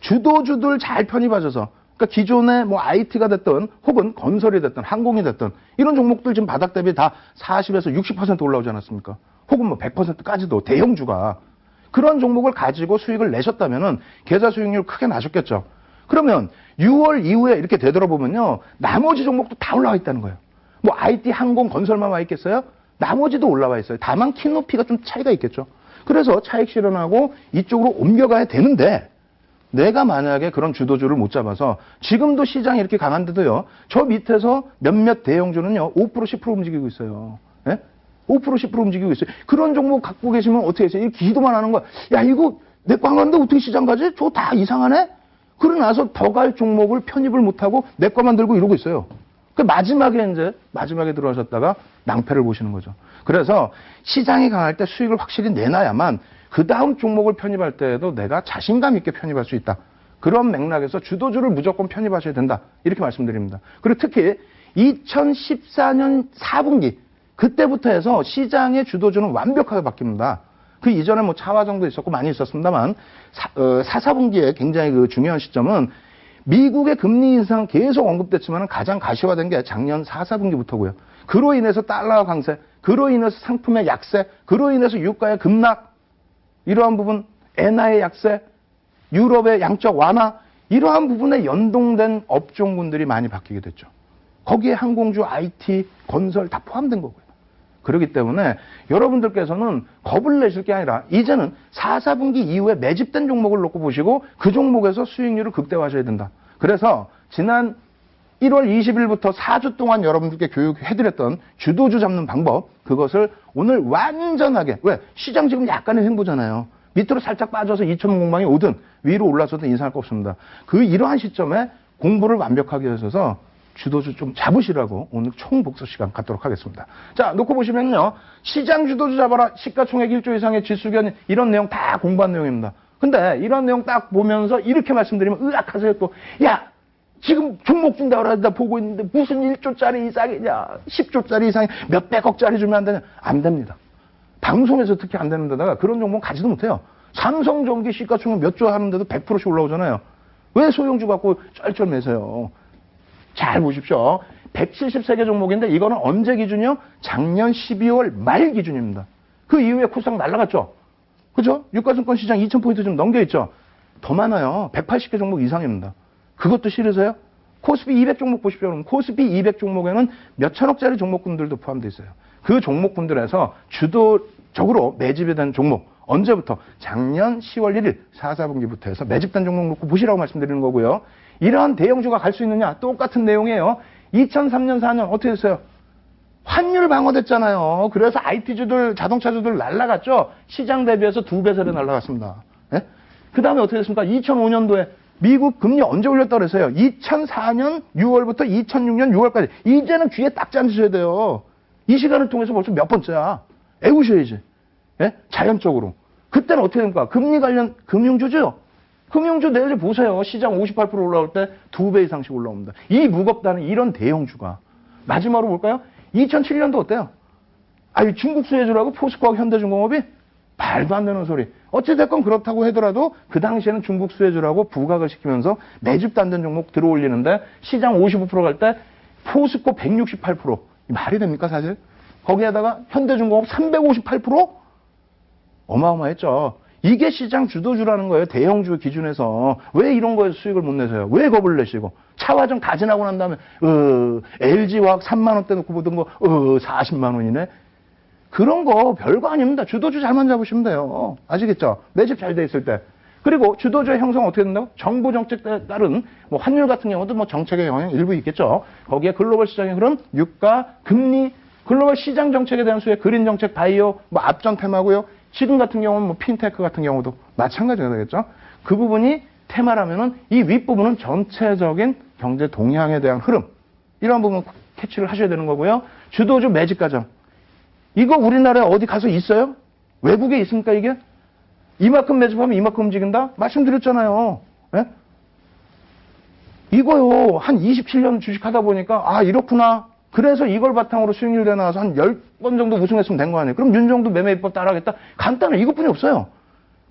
주도주들 잘 편입하셔서 그러니까 기존에 뭐 IT가 됐든 혹은 건설이 됐든 항공이 됐든 이런 종목들 지금 바닥 대비 다 40에서 60% 올라오지 않았습니까? 혹은 뭐 100%까지도 대형주가 그런 종목을 가지고 수익을 내셨다면은 계좌 수익률 크게 나셨겠죠. 그러면 6월 이후에 이렇게 되돌아보면요. 나머지 종목도 다 올라와 있다는 거예요. 뭐 IT, 항공, 건설만 와 있겠어요? 나머지도 올라와 있어요. 다만 키 높이가 좀 차이가 있겠죠. 그래서 차익 실현하고 이쪽으로 옮겨가야 되는데 내가 만약에 그런 주도주를 못 잡아서 지금도 시장이 이렇게 강한데도요. 저 밑에서 몇몇 대형주는요. 5% 10% 움직이고 있어요. 예? 5% 10% 움직이고 있어요. 그런 종목 갖고 계시면 어떻게 해요? 이렇게 기도만 하는 거야. 야 이거 내 거 안 갔는데 어떻게 시장 가지? 저 다 이상하네? 그러고 나서 더 갈 종목을 편입을 못하고 내 거만 들고 이러고 있어요. 그 마지막에 들어가셨다가 낭패를 보시는 거죠. 그래서 시장이 강할 때 수익을 확실히 내놔야만 그 다음 종목을 편입할 때에도 내가 자신감 있게 편입할 수 있다. 그런 맥락에서 주도주를 무조건 편입하셔야 된다. 이렇게 말씀드립니다. 그리고 특히 2014년 4분기 그때부터 해서 시장의 주도주는 완벽하게 바뀝니다. 그 이전에 뭐 차화정도 있었고 많이 있었습니다만 4분기에 굉장히 그 중요한 시점은 미국의 금리 인상 계속 언급됐지만 가장 가시화된 게 작년 4분기부터고요. 그로 인해서 달러 강세, 그로 인해서 상품의 약세, 그로 인해서 유가의 급락, 이러한 부분, 엔화의 약세, 유럽의 양적 완화, 이러한 부분에 연동된 업종군들이 많이 바뀌게 됐죠. 거기에 항공주, IT, 건설 다 포함된 거고요. 그렇기 때문에 여러분들께서는 겁을 내실 게 아니라 이제는 4분기 이후에 매집된 종목을 놓고 보시고 그 종목에서 수익률을 극대화하셔야 된다. 그래서 지난 1월 20일부터 4주 동안 여러분들께 교육해드렸던 주도주 잡는 방법 그것을 오늘 완전하게 왜? 시장 지금 약간의 횡보잖아요. 밑으로 살짝 빠져서 2천 공방이 오든 위로 올라서든 이상할 거 없습니다. 그 이러한 시점에 공부를 완벽하게 하셔서 주도주 좀 잡으시라고 오늘 총복수 시간 갖도록 하겠습니다. 자, 놓고 보시면요. 시장 주도주 잡아라. 시가총액 1조 이상의 지수견 이런 내용 다 공부한 내용입니다. 근데 이런 내용 딱 보면서 이렇게 말씀드리면 의학하세요 또. 야, 지금 종목 준다고 그러다 보고 있는데 무슨 1조짜리 이상이냐. 10조짜리 이상이 몇백억짜리 주면 안 되냐. 안 됩니다. 방송에서 특히 안 되는 데다가 그런 종목 가지도 못해요. 삼성전기 시가총액 몇 조 하는데도 100%씩 올라오잖아요. 왜 소형주 갖고 쩔쩔매세요. 잘 보십시오. 173개 종목인데 이거는 언제 기준이요? 작년 12월 말 기준입니다. 그 이후에 코스닥 날라갔죠? 그죠? 유가증권 시장 2,000포인트 좀 넘겨있죠? 더 많아요. 180개 종목 이상입니다. 그것도 싫으세요? 코스피 200 종목 보십시오. 그럼 코스피 200 종목에는 몇 천억짜리 종목군들도 포함되어 있어요. 그 종목군들에서 주도적으로 매집이 된 종목 언제부터? 작년 10월 1일 4분기부터 해서 매집된 종목 놓고 보시라고 말씀드리는 거고요. 이러한 대형주가 갈 수 있느냐? 똑같은 내용이에요. 2003년, 4년 어떻게 됐어요? 환율 방어됐잖아요. 그래서 IT주들, 자동차주들 날라갔죠? 시장 대비해서 2배 세례 날라갔습니다. 예? 그 다음에 어떻게 됐습니까? 2005년도에 미국 금리 언제 올렸다고 그랬어요? 2004년 6월부터 2006년 6월까지. 이제는 귀에 딱 앉으셔야 돼요. 이 시간을 통해서 벌써 몇 번째야. 애우셔야지. 예? 자연적으로. 그때는 어떻게 됩니까? 금리 관련 금융주죠? 금융주 내일 보세요. 시장 58% 올라올 때 2배 이상씩 올라옵니다. 이 무겁다는 이런 대형주가. 마지막으로 볼까요? 2007년도 어때요? 아니, 중국 수혜주라고 포스코하고 현대중공업이 말도 안 되는 소리. 어찌됐건 그렇다고 하더라도 그 당시에는 중국 수혜주라고 부각을 시키면서 매집도 안 된 종목 들어올리는데 시장 55% 갈 때 포스코 168%. 말이 됩니까, 사실? 거기에다가 현대중공업 358%? 어마어마했죠. 이게 시장 주도주라는 거예요. 대형주 기준에서. 왜 이런 거에서 수익을 못 내세요? 왜 겁을 내시고? 차화정 다 지나고 난 다음에 LG화학 3만 원대 놓고 보던 거 40만 원이네. 그런 거 별거 아닙니다. 주도주 잘만 잡으시면 돼요. 아시겠죠? 매집 잘 돼 있을 때. 그리고 주도주의 형성은 어떻게 된다고? 정부 정책에 따른 뭐 환율 같은 경우도 뭐 정책의 영향 일부 있겠죠. 거기에 글로벌 시장의 흐름, 유가, 금리, 글로벌 시장 정책에 대한 수혜, 그린 정책, 바이오, 뭐 앞전 테마고요. 지금 같은 경우는 뭐 핀테크 같은 경우도 마찬가지가 되겠죠. 그 부분이 테마라면은 이 윗부분은 전체적인 경제 동향에 대한 흐름. 이런 부분 캐치를 하셔야 되는 거고요. 주도주 매집 과정. 이거 우리나라에 어디 가서 있어요? 외국에 있습니까, 이게? 이만큼 매집하면 이만큼 움직인다? 말씀드렸잖아요. 예? 이거요, 한 27년 주식하다 보니까, 아, 이렇구나. 그래서 이걸 바탕으로 수익률 대 나와서 한 10번 정도 우승했으면 된 거 아니에요? 그럼 윤정도 매매입법 따라하겠다? 간단해. 이것뿐이 없어요.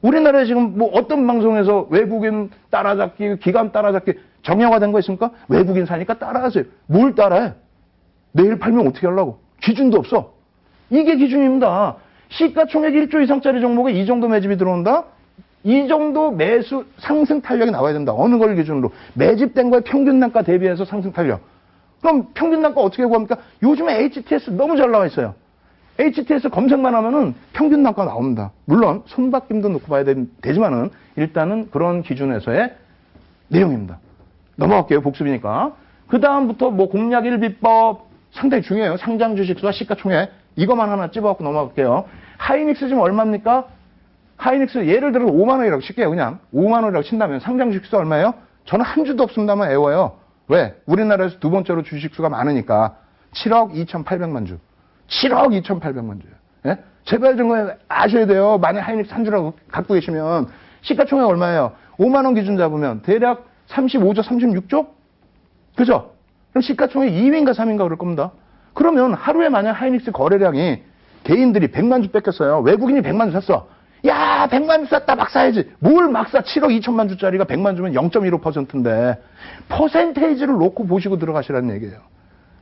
우리나라에 지금 뭐 어떤 방송에서 외국인 따라잡기, 기관 따라잡기 정형화된 거 있습니까? 외국인 사니까 따라하세요. 뭘 따라해? 내일 팔면 어떻게 하려고? 기준도 없어. 이게 기준입니다. 시가총액 1조 이상짜리 종목에 이 정도 매집이 들어온다? 이 정도 매수 상승 탄력이 나와야 된다. 어느 걸 기준으로? 매집된 거에 평균 단가 대비해서 상승 탄력. 그럼 평균 단가 어떻게 구합니까? 요즘에 HTS 너무 잘 나와 있어요. HTS 검색만 하면은 평균 단가 나옵니다. 물론 손바뀜도 놓고 봐야 되지만은 일단은 그런 기준에서의 내용입니다. 넘어갈게요. 복습이니까. 그 다음부터 뭐 공략 1비법 상당히 중요해요. 상장 주식수와 시가총액. 이것만 하나 찝어갖고 넘어갈게요. 하이닉스 지금 얼마입니까? 하이닉스 예를 들어 5만 원이라고 칠게요. 그냥 5만 원이라고 친다면 상장 주식수 얼마예요? 저는 한 주도 없습니다만 애워요. 왜? 우리나라에서 두 번째로 주식수가 많으니까 7억 2,800만 주. 7억 2,800만 주예요. 예? 제발 좀 아셔야 돼요. 만약 하이닉스 한 주라고 갖고 계시면 시가총액 얼마예요? 5만 원 기준 잡으면 대략 35조, 36조? 그죠? 그럼 시가총액 2위인가 3위인가 그럴 겁니다. 그러면 하루에 만약 하이닉스 거래량이 개인들이 100만 주 뺏겼어요. 외국인이 100만 주 샀어. 야, 100만 주 샀다 막 사야지. 뭘 막 사? 7억 2천만 주짜리가 100만 주면 0.15%인데 퍼센테이지를 놓고 보시고 들어가시라는 얘기예요.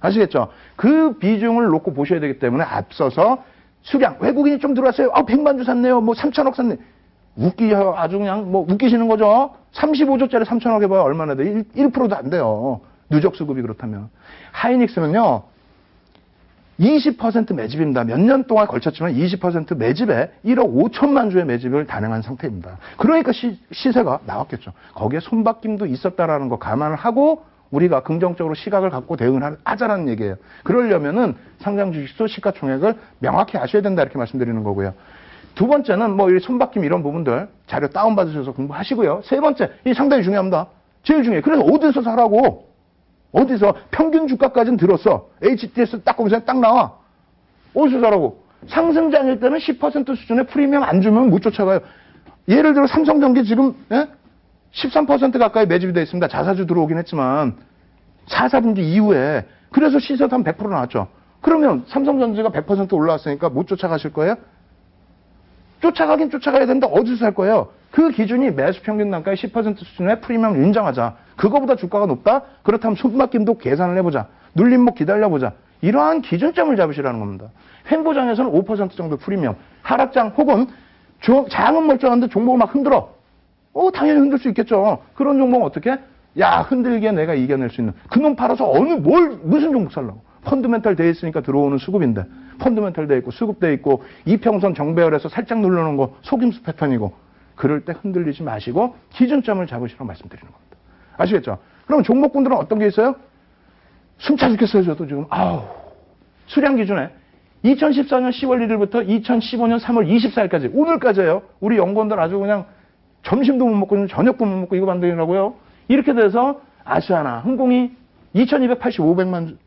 아시겠죠? 그 비중을 놓고 보셔야 되기 때문에 앞서서 수량, 외국인이 좀 들어왔어요. 100만 주 샀네요. 뭐 3천억 샀네. 아주 그냥 뭐 웃기시는 거죠. 35조짜리 3천억 해봐야 얼마나 돼? 1%도 안 돼요. 누적 수급이 그렇다면. 하이닉스는요. 20% 매집입니다. 몇 년 동안 걸쳤지만 20% 매집에 1억 5천만 주의 매집을 단행한 상태입니다. 그러니까 시세가 나왔겠죠. 거기에 손바뀜도 있었다라는 거 감안을 하고 우리가 긍정적으로 시각을 갖고 대응을 하자라는 얘기예요. 그러려면은 상장 주식수 시가총액을 명확히 아셔야 된다 이렇게 말씀드리는 거고요. 두 번째는 뭐 이 손바뀜 이런 부분들 자료 다운받으셔서 공부하시고요. 세 번째, 이 상당히 중요합니다. 제일 중요해요. 그래서 어디서 사라고? 어디서 평균 주가까지는 들었어. HTS 딱 검색하면 딱 나와. 어디서 사라고? 상승장일 때는 10% 수준의 프리미엄 안 주면 못 쫓아가요. 예를 들어 삼성전기 지금 13% 가까이 매집이 되어 있습니다. 자사주 들어오긴 했지만 4, 4분기 이후에 그래서 시세도 한 100% 나왔죠. 그러면 삼성전지가 100% 올라왔으니까 못 쫓아가실 거예요? 쫓아가긴 쫓아가야 되는데 어디서 살 거예요? 그 기준이 매수 평균 단가의 10% 수준의 프리미엄을 인정하자. 그거보다 주가가 높다? 그렇다면 손바뀜도 계산을 해보자. 눌림목 기다려보자. 이러한 기준점을 잡으시라는 겁니다. 횡보장에서는 5% 정도 프리미엄. 하락장 혹은 장은 멀쩡한데 종목을 막 흔들어. 당연히 흔들 수 있겠죠. 그런 종목은 어떻게? 야, 흔들기에 내가 이겨낼 수 있는. 그놈 팔아서 무슨 종목 살라고. 펀드멘탈 돼 있으니까 들어오는 수급인데. 펀드멘탈 돼 있고, 수급 돼 있고, 이평선 정배열에서 살짝 누르는 거 속임수 패턴이고. 그럴 때 흔들리지 마시고 기준점을 잡으시라고 말씀드리는 겁니다. 아시겠죠? 그럼 종목군들은 어떤 게 있어요? 숨차 죽겠어요, 저도 지금. 수량 기준에 2014년 10월 1일부터 2015년 3월 24일까지, 오늘까지예요. 우리 연구원들 아주 그냥 점심도 못 먹고 저녁도 못 먹고 이거 만들더라고요. 이렇게 돼서 아시아나 항공이 2285만 주,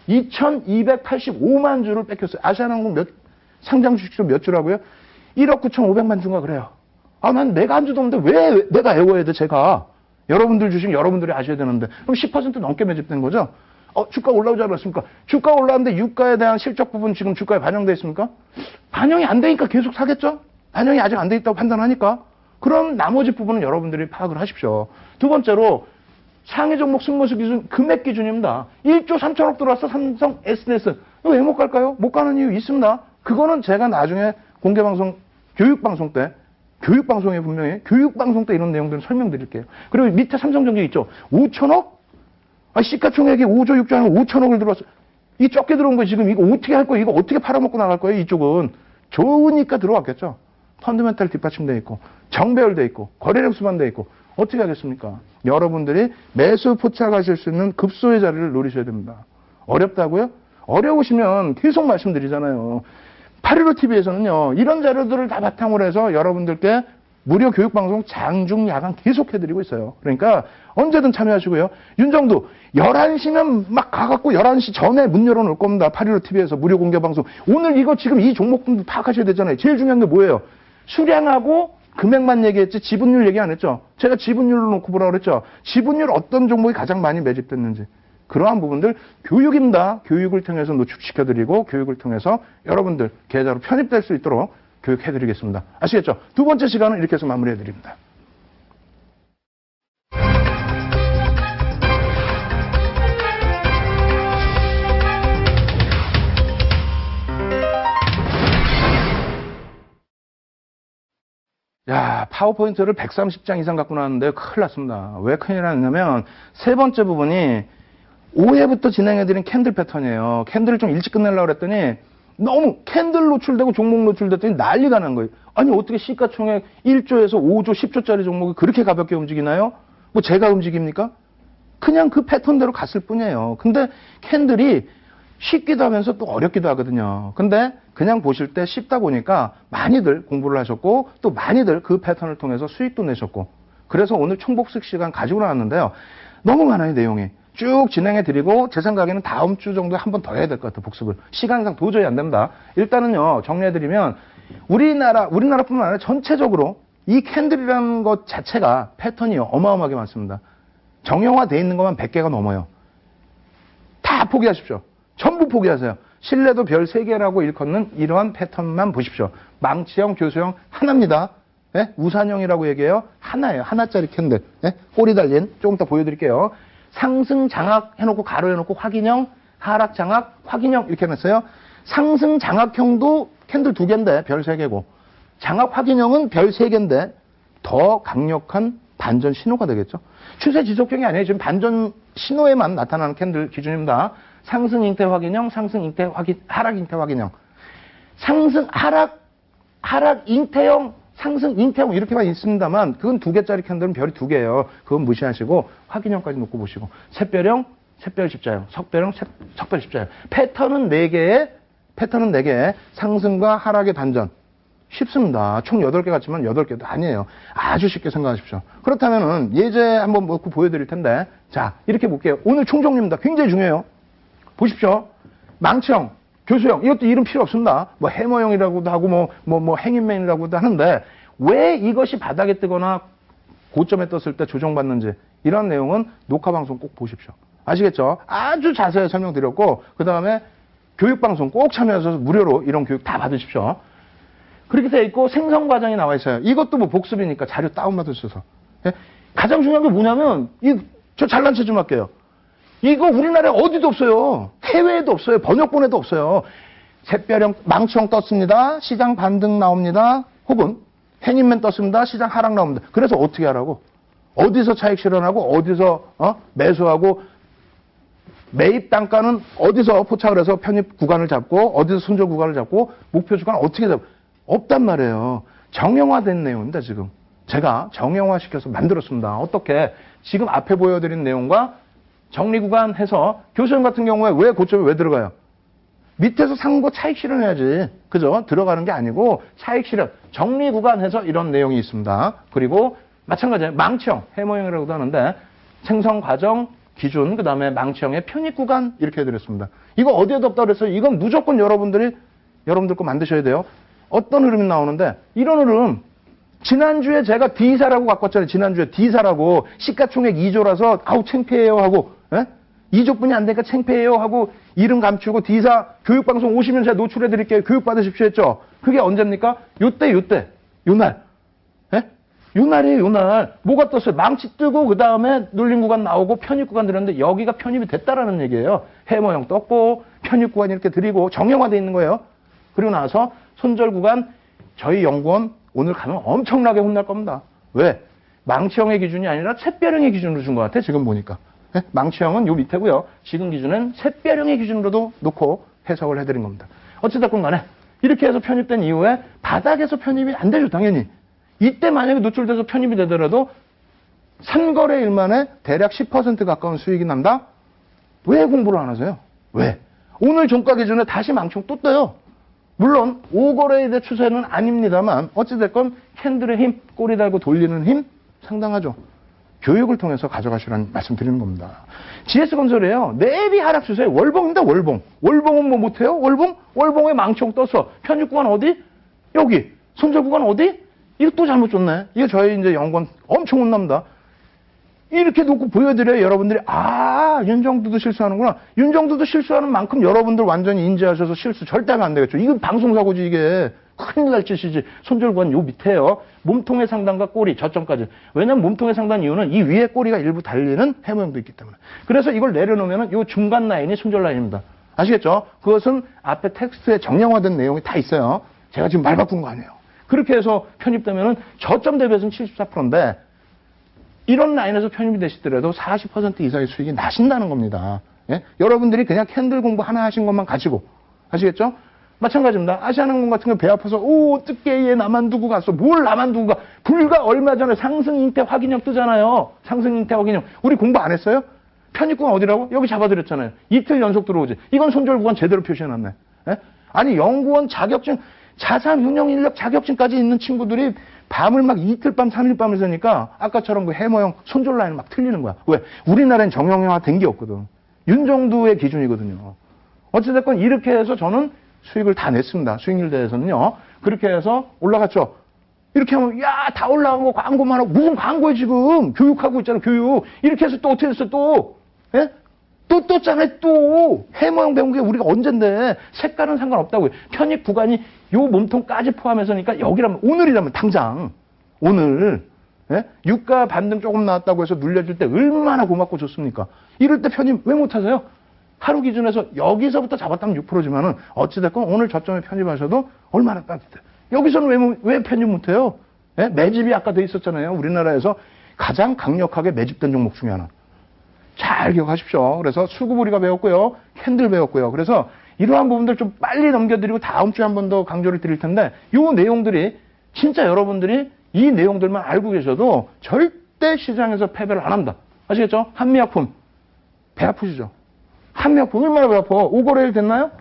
2285만 주를 뺏겼어요. 아시아나항공 상장 주식수 몇 주라고요? 1억 9,500만 주인가 그래요. 난 내가 한 주도 없는데 왜 내가 애워야 돼, 제가. 여러분들 주식 여러분들이 아셔야 되는데. 그럼 10% 넘게 매집된 거죠? 주가 올라오지 않았습니까? 주가 올라왔는데 유가에 대한 실적 부분 지금 주가에 반영돼 있습니까? 반영이 안 되니까 계속 사겠죠? 반영이 아직 안 돼 있다고 판단하니까. 그럼 나머지 부분은 여러분들이 파악을 하십시오. 두 번째로 상해 종목 승모수 기준, 금액 기준입니다. 1조 3천억 들어왔어, 삼성 SDS. 이거 왜 못 갈까요? 못 가는 이유 있습니다. 그거는 제가 나중에 공개방송, 교육방송 때, 교육방송에 분명히, 교육방송 때 이런 내용들을 설명드릴게요. 그리고 밑에 삼성전기 있죠? 5천억? 시가총액이 5조 6조 하면 5천억을 들어왔어. 이 적게 들어온 거 지금 이거 어떻게 할 거예요? 이거 어떻게 팔아먹고 나갈 거예요? 이쪽은. 좋으니까 들어왔겠죠. 펀드멘탈 뒷받침돼 있고, 정배열돼 있고, 거래량 수반돼 있고, 어떻게 하겠습니까? 여러분들이 매수 포착하실 수 있는 급소의 자리를 노리셔야 됩니다. 어렵다고요? 어려우시면 계속 말씀드리잖아요. 815TV에서는요, 이런 자료들을 다 바탕으로 해서 여러분들께 무료 교육방송 장중 야간 계속 해드리고 있어요. 그러니까 언제든 참여하시고요. 윤정도 11시면 막 가갖고 11시 전에 문 열어놓을 겁니다. 815TV에서 무료 공개방송. 오늘 이거 지금 이 종목도 파악하셔야 되잖아요. 제일 중요한 게 뭐예요? 수량하고 금액만 얘기했지 지분율 얘기 안 했죠. 제가 지분율로 놓고 보라고 그랬죠. 지분율 어떤 종목이 가장 많이 매집됐는지. 그러한 부분들 교육입니다. 교육을 통해서 노출시켜드리고 교육을 통해서 여러분들 계좌로 편입될 수 있도록 교육해드리겠습니다. 아시겠죠? 두 번째 시간은 이렇게 해서 마무리해드립니다. 야, 파워포인트를 130장 이상 갖고 나왔는데 큰일 났습니다. 왜 큰일 났냐면 세 번째 부분이 5회부터 진행해드린 캔들 패턴이에요. 캔들을 좀 일찍 끝내려고 그랬더니 너무 캔들 노출되고 종목 노출됐더니 난리가 난 거예요. 아니 어떻게 시가총액 1조에서 5조, 10조짜리 종목이 그렇게 가볍게 움직이나요? 뭐 제가 움직입니까? 그냥 그 패턴대로 갔을 뿐이에요. 근데 캔들이 쉽기도 하면서 또 어렵기도 하거든요. 근데 그냥 보실 때 쉽다 보니까 많이들 공부를 하셨고 또 많이들 그 패턴을 통해서 수익도 내셨고 그래서 오늘 총복습 시간 가지고 나왔는데요. 너무 많아요, 내용이. 쭉 진행해드리고 제 생각에는 다음 주 정도에 한 번 더 해야 될 것 같아요, 복습을. 시간상 도저히 안 됩니다. 일단은요, 정리해드리면 우리나라뿐만 아니라 전체적으로 이 캔들이라는 것 자체가 패턴이 어마어마하게 많습니다. 정형화되어 있는 것만 100개가 넘어요. 다 포기하십시오. 전부 포기하세요. 신뢰도 별 3개라고 일컫는 이러한 패턴만 보십시오. 망치형, 교수형 하나입니다. 예? 우산형이라고 얘기해요. 하나예요. 하나짜리 캔들. 예? 꼬리 달린. 조금 이따 보여드릴게요. 상승 장악 해놓고 가로 해놓고 확인형, 하락 장악, 확인형 이렇게 해놨어요. 상승 장악형도 캔들 2개인데 별 3개고 장악 확인형은 별 3개인데 더 강력한 반전 신호가 되겠죠. 추세 지속형이 아니에요. 지금 반전 신호에만 나타나는 캔들 기준입니다. 상승 잉태 확인형, 상승 잉태 확인, 하락 잉태 확인형. 상승, 하락 잉태형, 상승 잉태형 이렇게만 있습니다만 그건 2개짜리 캔들은 별이 2개예요. 그건 무시하시고 확인형까지 놓고 보시고 샛별형, 샛별 십자형, 석별형, 석별 십자형. 패턴은 4개에 상승과 하락의 반전. 쉽습니다. 총 8개 같지만 8개도 아니에요. 아주 쉽게 생각하십시오. 그렇다면은 예제 한번 놓고 보여드릴 텐데 자 이렇게 볼게요. 오늘 총정리입니다. 굉장히 중요해요. 보십시오. 망치형, 교수형 이것도 이름 필요 없습니다. 뭐 해머형이라고도 하고 뭐 행인맨이라고도 하는데 왜 이것이 바닥에 뜨거나 고점에 떴을 때 조정받는지 이런 내용은 녹화방송 꼭 보십시오. 아시겠죠? 아주 자세히 설명드렸고 그 다음에 교육방송 꼭 참여하셔서 무료로 이런 교육 다 받으십시오. 그렇게 돼 있고 생성 과정이 나와 있어요. 이것도 뭐 복습이니까 자료 다운받으셔서. 예? 가장 중요한 게 뭐냐면 저 잘난 체 좀 할게요. 이거 우리나라에 어디도 없어요. 해외에도 없어요. 번역본에도 없어요. 샛별형, 망치형 떴습니다. 시장 반등 나옵니다. 혹은 행인맨 떴습니다. 시장 하락 나옵니다. 그래서 어떻게 하라고? 어디서 차익 실현하고 어디서 매수하고 매입 단가는 어디서 포착을 해서 편입 구간을 잡고 어디서 손절 구간을 잡고 목표 주간을 어떻게 잡고 없단 말이에요. 정형화된 내용입니다. 지금 제가 정형화시켜서 만들었습니다. 어떻게 지금 앞에 보여드린 내용과 정리 구간 해서 교수님 같은 경우에 왜 고점에 왜 들어가요? 밑에서 산 거 차익 실현해야지. 그죠? 들어가는 게 아니고 차익 실현, 정리 구간 해서 이런 내용이 있습니다. 그리고 마찬가지예요. 망치형, 해머형이라고도 하는데 생성 과정, 기준, 그 다음에 망치형의 편입 구간 이렇게 해드렸습니다. 이거 어디에도 없다고 그랬어요. 이건 무조건 여러분들 거 만드셔야 돼요. 어떤 흐름이 나오는데 이런 흐름 지난주에 제가 D사라고 갖고 왔잖아요. 지난주에 D사라고 시가총액 2조라서 아우 창피해요 하고 2조뿐이 안 되니까 창피해요 하고 이름 감추고 D사 교육방송 오시면 제가 노출해드릴게요. 교육 받으십시오 했죠. 그게 언제입니까? 요날. 요날이에요. 요날. 뭐가 떴어요? 망치 뜨고 그 다음에 눌림 구간 나오고 편입 구간 들었는데 여기가 편입이 됐다라는 얘기예요. 해머형 떴고 편입 구간 이렇게 드리고 정형화되어 있는 거예요. 그리고 나서 손절 구간 저희 연구원 오늘 가면 엄청나게 혼날 겁니다. 왜? 망치형의 기준이 아니라 샛별형의 기준으로 준 것 같아 지금 보니까. 예? 망치형은 요 밑에고요. 지금 기준은 샛별형의 기준으로도 놓고 해석을 해드린 겁니다. 어찌됐건 간에 이렇게 해서 편입된 이후에 바닥에서 편입이 안 되죠, 당연히. 이때 만약에 노출돼서 편입이 되더라도 산거래일 만에 대략 10% 가까운 수익이 난다? 왜 공부를 안 하세요? 왜? 오늘 종가 기준에 다시 망치형 또 떠요. 물론 5거래에 대한 추세는 아닙니다만 어찌됐건 캔들의 힘, 꼬리 달고 돌리는 힘 상당하죠. 교육을 통해서 가져가시라는 말씀 드리는 겁니다. GS건설이에요. 내비 하락 추세 월봉입니다. 월봉. 월봉은 뭐 못해요? 월봉? 월봉에 망치형 떴어. 편입 구간 어디? 여기. 손절 구간 어디? 이거 또 잘못 줬네. 이거 저희 이제 연구원 엄청 혼납니다. 이렇게 놓고 보여드려야 여러분들이 윤정두도 실수하는구나. 윤정두도 실수하는 만큼 여러분들 완전히 인지하셔서 실수 절대 하면 안 되겠죠. 이건 방송사고지 이게. 큰일 날 짓이지. 손절구간 요 밑에요. 몸통의 상단과 꼬리 저점까지. 왜냐면 몸통의 상단 이유는 이 위에 꼬리가 일부 달리는 해모형도 있기 때문에. 그래서 이걸 내려놓으면 요 중간 라인이 손절 라인입니다. 아시겠죠? 그것은 앞에 텍스트에 정형화된 내용이 다 있어요. 제가 지금 말 바꾼 거 아니에요. 그렇게 해서 편입되면은 저점 대비해서는 74%인데 이런 라인에서 편입이 되시더라도 40% 이상의 수익이 나신다는 겁니다. 예? 여러분들이 그냥 캔들 공부 하나 하신 것만 가지고. 아시겠죠? 마찬가지입니다. 아시아나항공 같은 거 배 아파서 어떻게 얘 나만 두고 갔어. 뭘 나만 두고 가. 불과 얼마 전에 상승인태 확인형 뜨잖아요. 상승인태 확인형. 우리 공부 안 했어요? 편입구간 어디라고? 여기 잡아드렸잖아요. 이틀 연속 들어오지. 이건 손절 구간 제대로 표시해놨네. 예? 아니 연구원 자격증 자산 운영 인력 자격증까지 있는 친구들이 밤을 막 이틀 밤 3일 밤을 새니까 아까처럼 그 해머형 손절 라인 막 틀리는 거야. 왜? 우리나라엔 정형화 된 게 없거든. 윤정두의 기준이거든요. 어찌됐건 이렇게 해서 저는 수익을 다 냈습니다. 수익률 대해서는요. 그렇게 해서 올라갔죠. 이렇게 하면 다 올라간 거 광고만 하고 무슨 광고에 지금 교육하고 있잖아. 교육. 이렇게 해서 또 어떻게 됐어 또. 예? 또 떴잖아요. 또 해모형 배운 게 우리가 언젠데 색깔은 상관없다고요. 편입 구간이 요 몸통까지 포함해서니까 여기라면 오늘이라면 당장 오늘 예? 유가 반등 조금 나왔다고 해서 눌려줄 때 얼마나 고맙고 좋습니까? 이럴 때 편입 왜 못하세요? 하루 기준에서 여기서부터 잡았다면 6%지만은 어찌됐건 오늘 저점에 편입하셔도 얼마나 따뜻해. 여기서는 왜 편입 못해요? 예? 매집이 아까 돼 있었잖아요. 우리나라에서 가장 강력하게 매집된 종목 중에 하나. 잘 기억하십시오. 그래서 수급 우리가 배웠고요. 캔들 배웠고요. 그래서 이러한 부분들 좀 빨리 넘겨드리고 다음 주에 한 번 더 강조를 드릴 텐데 이 내용들이 진짜 여러분들이 이 내용들만 알고 계셔도 절대 시장에서 패배를 안 합니다. 아시겠죠? 한미약품. 배 아프시죠? 한미약품 얼마나 배 아파? 5거래일 됐나요?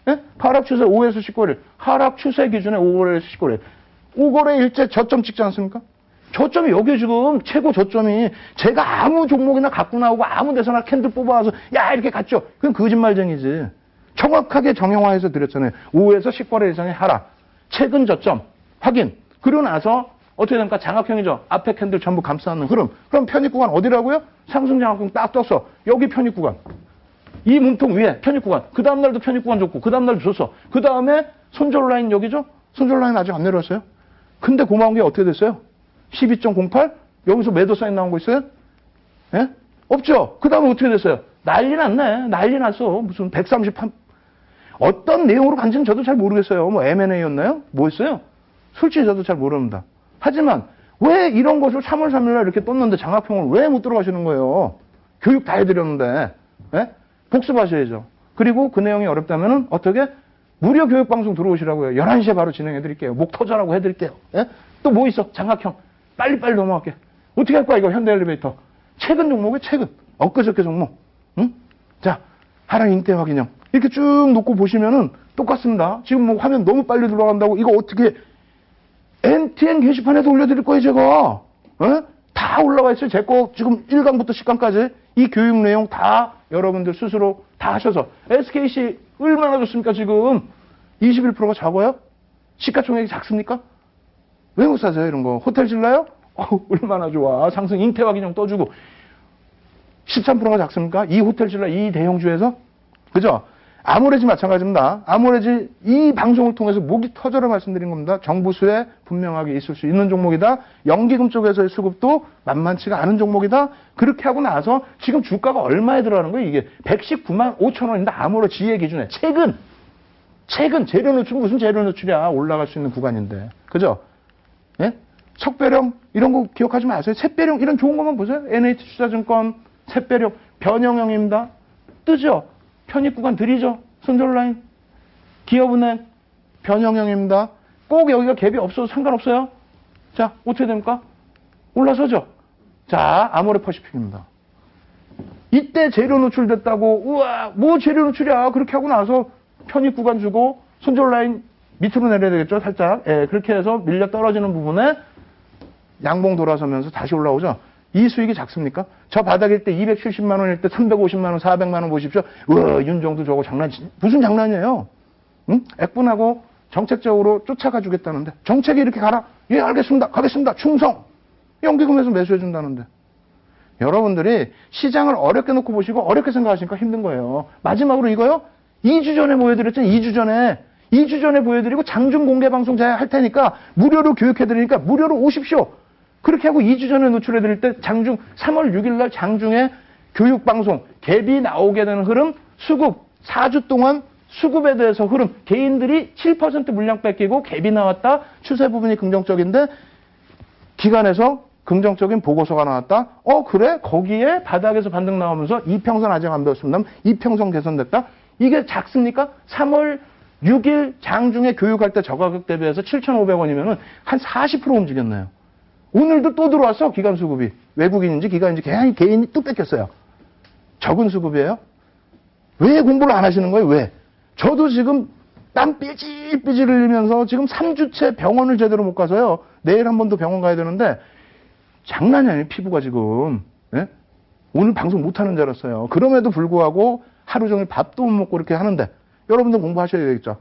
예? 하락 추세 5에서 19거래일. 하락 추세 기준에 5거래에서 19거래일. 5거래일째 저점 찍지 않습니까? 저점이 여기 지금 최고 저점이 제가 아무 종목이나 갖고 나오고 아무 데서나 캔들 뽑아와서 이렇게 갔죠. 그건 거짓말쟁이지. 정확하게 정형화해서 드렸잖아요. 5에서 10거래 이상의 하락. 최근 저점 확인. 그러고 나서 어떻게 됩니까? 장악형이죠. 앞에 캔들 전부 감싸는 흐름. 그럼 편입 구간 어디라고요? 상승 장악형 딱 떴어. 여기 편입 구간. 이 몸통 위에 편입 구간. 그 다음 날도 편입 구간 줬고 그 다음 날도 줬어. 그 다음에 손절 라인 여기죠? 손절 라인 아직 안 내려왔어요. 근데 고마운 게 어떻게 됐어요? 12.08? 여기서 매도 사인 나온 거 있어요? 예? 없죠? 그 다음에 어떻게 됐어요? 난리 났네. 난리 났어. 무슨 138. 어떤 내용으로 간지는 저도 잘 모르겠어요. 뭐 M&A였나요? 뭐였어요? 솔직히 저도 잘 모릅니다. 하지만 왜 이런 것을 3월 3일날 이렇게 떴는데 장학평을 왜 못 들어가시는 거예요? 교육 다 해드렸는데. 예? 복습하셔야죠. 그리고 그 내용이 어렵다면 어떻게? 무료 교육방송 들어오시라고요. 11시에 바로 진행해드릴게요. 목 터져라고 해드릴게요. 예? 또 뭐 있어? 장학형. 빨리빨리 넘어갈게. 어떻게 할 거야, 이거 현대엘리베이터. 최근 종목에 최근. 엊그저께 종목. 응? 자, 하락 인태 확인형. 이렇게 쭉 놓고 보시면은 똑같습니다. 지금 뭐 화면 너무 빨리 돌아간다고 이거 어떻게 MTN 게시판에도 올려드릴 거예요, 제가. 예? 다 올라와 있어요. 제 거 지금 1강부터 10강까지. 이 교육 내용 다 여러분들 스스로 다 하셔서. SKC 얼마나 좋습니까, 지금? 21%가 작아요? 시가총액이 작습니까? 왜 못 사세요, 이런 거? 호텔 질라요? 얼마나 좋아. 상승 인태 확인형 떠주고. 13%가 작습니까? 이 호텔 질라, 이 대형주에서? 그죠? 아모레지 마찬가지입니다. 아모레지 이 방송을 통해서 목이 터져라 말씀드린 겁니다. 정부수에 분명하게 있을 수 있는 종목이다. 연기금 쪽에서의 수급도 만만치가 않은 종목이다. 그렇게 하고 나서 지금 주가가 얼마에 들어가는 거예요? 이게 119만 5천 원인데 아모레 지혜 기준에 최근 재료 노출 무슨 재료 노출이야. 올라갈 수 있는 구간인데. 그죠? 예? 석배령 이런 거 기억하지 마세요. 샛배령 이런 좋은 것만 보세요. NH투자증권 샛배력 변형형입니다. 뜨죠? 편입 구간 들이죠? 손절 라인. 기업은행 변형형입니다. 꼭 여기가 갭이 없어도 상관없어요. 자, 어떻게 됩니까? 올라서죠? 자, 아모레퍼시픽입니다. 이때 재료 노출됐다고, 우와, 뭐 재료 노출이야. 그렇게 하고 나서 편입 구간 주고, 손절 라인 밑으로 내려야 되겠죠? 살짝. 예, 그렇게 해서 밀려 떨어지는 부분에 양봉 돌아서면서 다시 올라오죠? 이 수익이 작습니까? 저 바닥일 때 270만 원일 때 350만 원, 400만 원 보십시오. 우와, 윤정도 저거 무슨 장난이에요? 응? 액분하고 정책적으로 쫓아가 주겠다는데. 정책이 이렇게 가라? 예, 알겠습니다. 가겠습니다. 충성! 연기금에서 매수해 준다는데. 여러분들이 시장을 어렵게 놓고 보시고 어렵게 생각하시니까 힘든 거예요. 마지막으로 이거요. 2주 전에 보여드렸잖아요. 2주 전에. 2주 전에 보여드리고 장중 공개 방송 제가 할 테니까 무료로 교육해드리니까 무료로 오십시오. 그렇게 하고 2주 전에 노출해드릴 때 장중 3월 6일 날 장중에 교육 방송 갭이 나오게 되는 흐름 수급 4주 동안 수급에 대해서 흐름 개인들이 7% 물량 뺏기고 갭이 나왔다. 추세 부분이 긍정적인데 기관에서 긍정적인 보고서가 나왔다. 그래? 거기에 바닥에서 반등 나오면서 이평선 아직 안 배웠습니다. 이평선 개선됐다. 이게 작습니까? 3월 6일 장중에 교육할 때 저가격 대비해서 7,500원이면 한 40% 움직였네요. 오늘도 또 들어왔어. 기관 수급이. 외국인인지 기관인지 개인이 또 뺏겼어요. 적은 수급이에요. 왜 공부를 안 하시는 거예요? 왜? 저도 지금 땀 삐질삐질 흘리면서 지금 3주째 병원을 제대로 못 가서요. 내일 한 번 더 병원 가야 되는데 장난이 아니에요. 피부가 지금. 예? 오늘 방송 못하는 줄 알았어요. 그럼에도 불구하고 하루 종일 밥도 못 먹고 이렇게 하는데 여러분들 공부하셔야 되겠죠.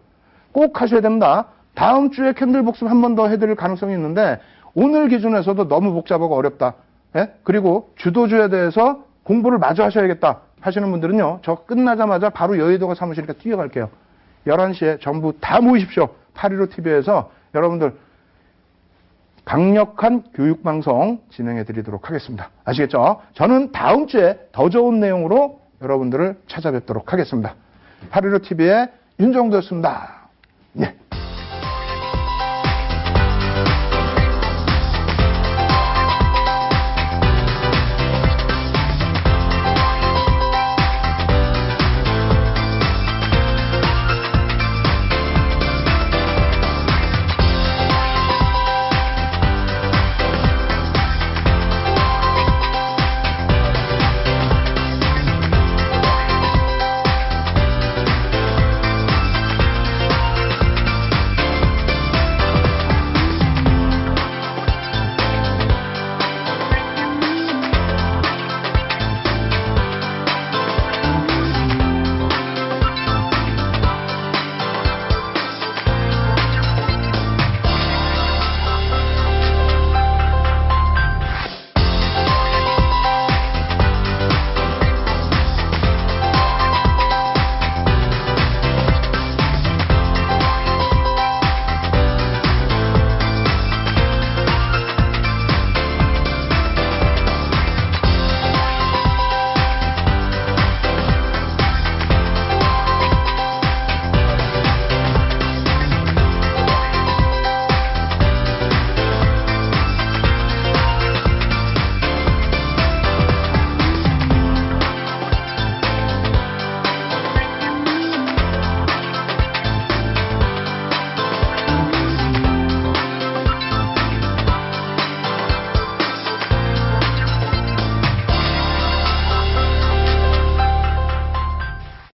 꼭 하셔야 됩니다. 다음 주에 캔들 복습 한 번 더 해드릴 가능성이 있는데 오늘 기준에서도 너무 복잡하고 어렵다. 예? 그리고 주도주에 대해서 공부를 마저 하셔야겠다 하시는 분들은요. 저 끝나자마자 바로 여의도가 사무실이니까 뛰어갈게요. 11시에 전부 다 모이십시오. 815TV에서 여러분들 강력한 교육방송 진행해 드리도록 하겠습니다. 아시겠죠? 저는 다음 주에 더 좋은 내용으로 여러분들을 찾아뵙도록 하겠습니다. 815TV의 윤정도였습니다. 예.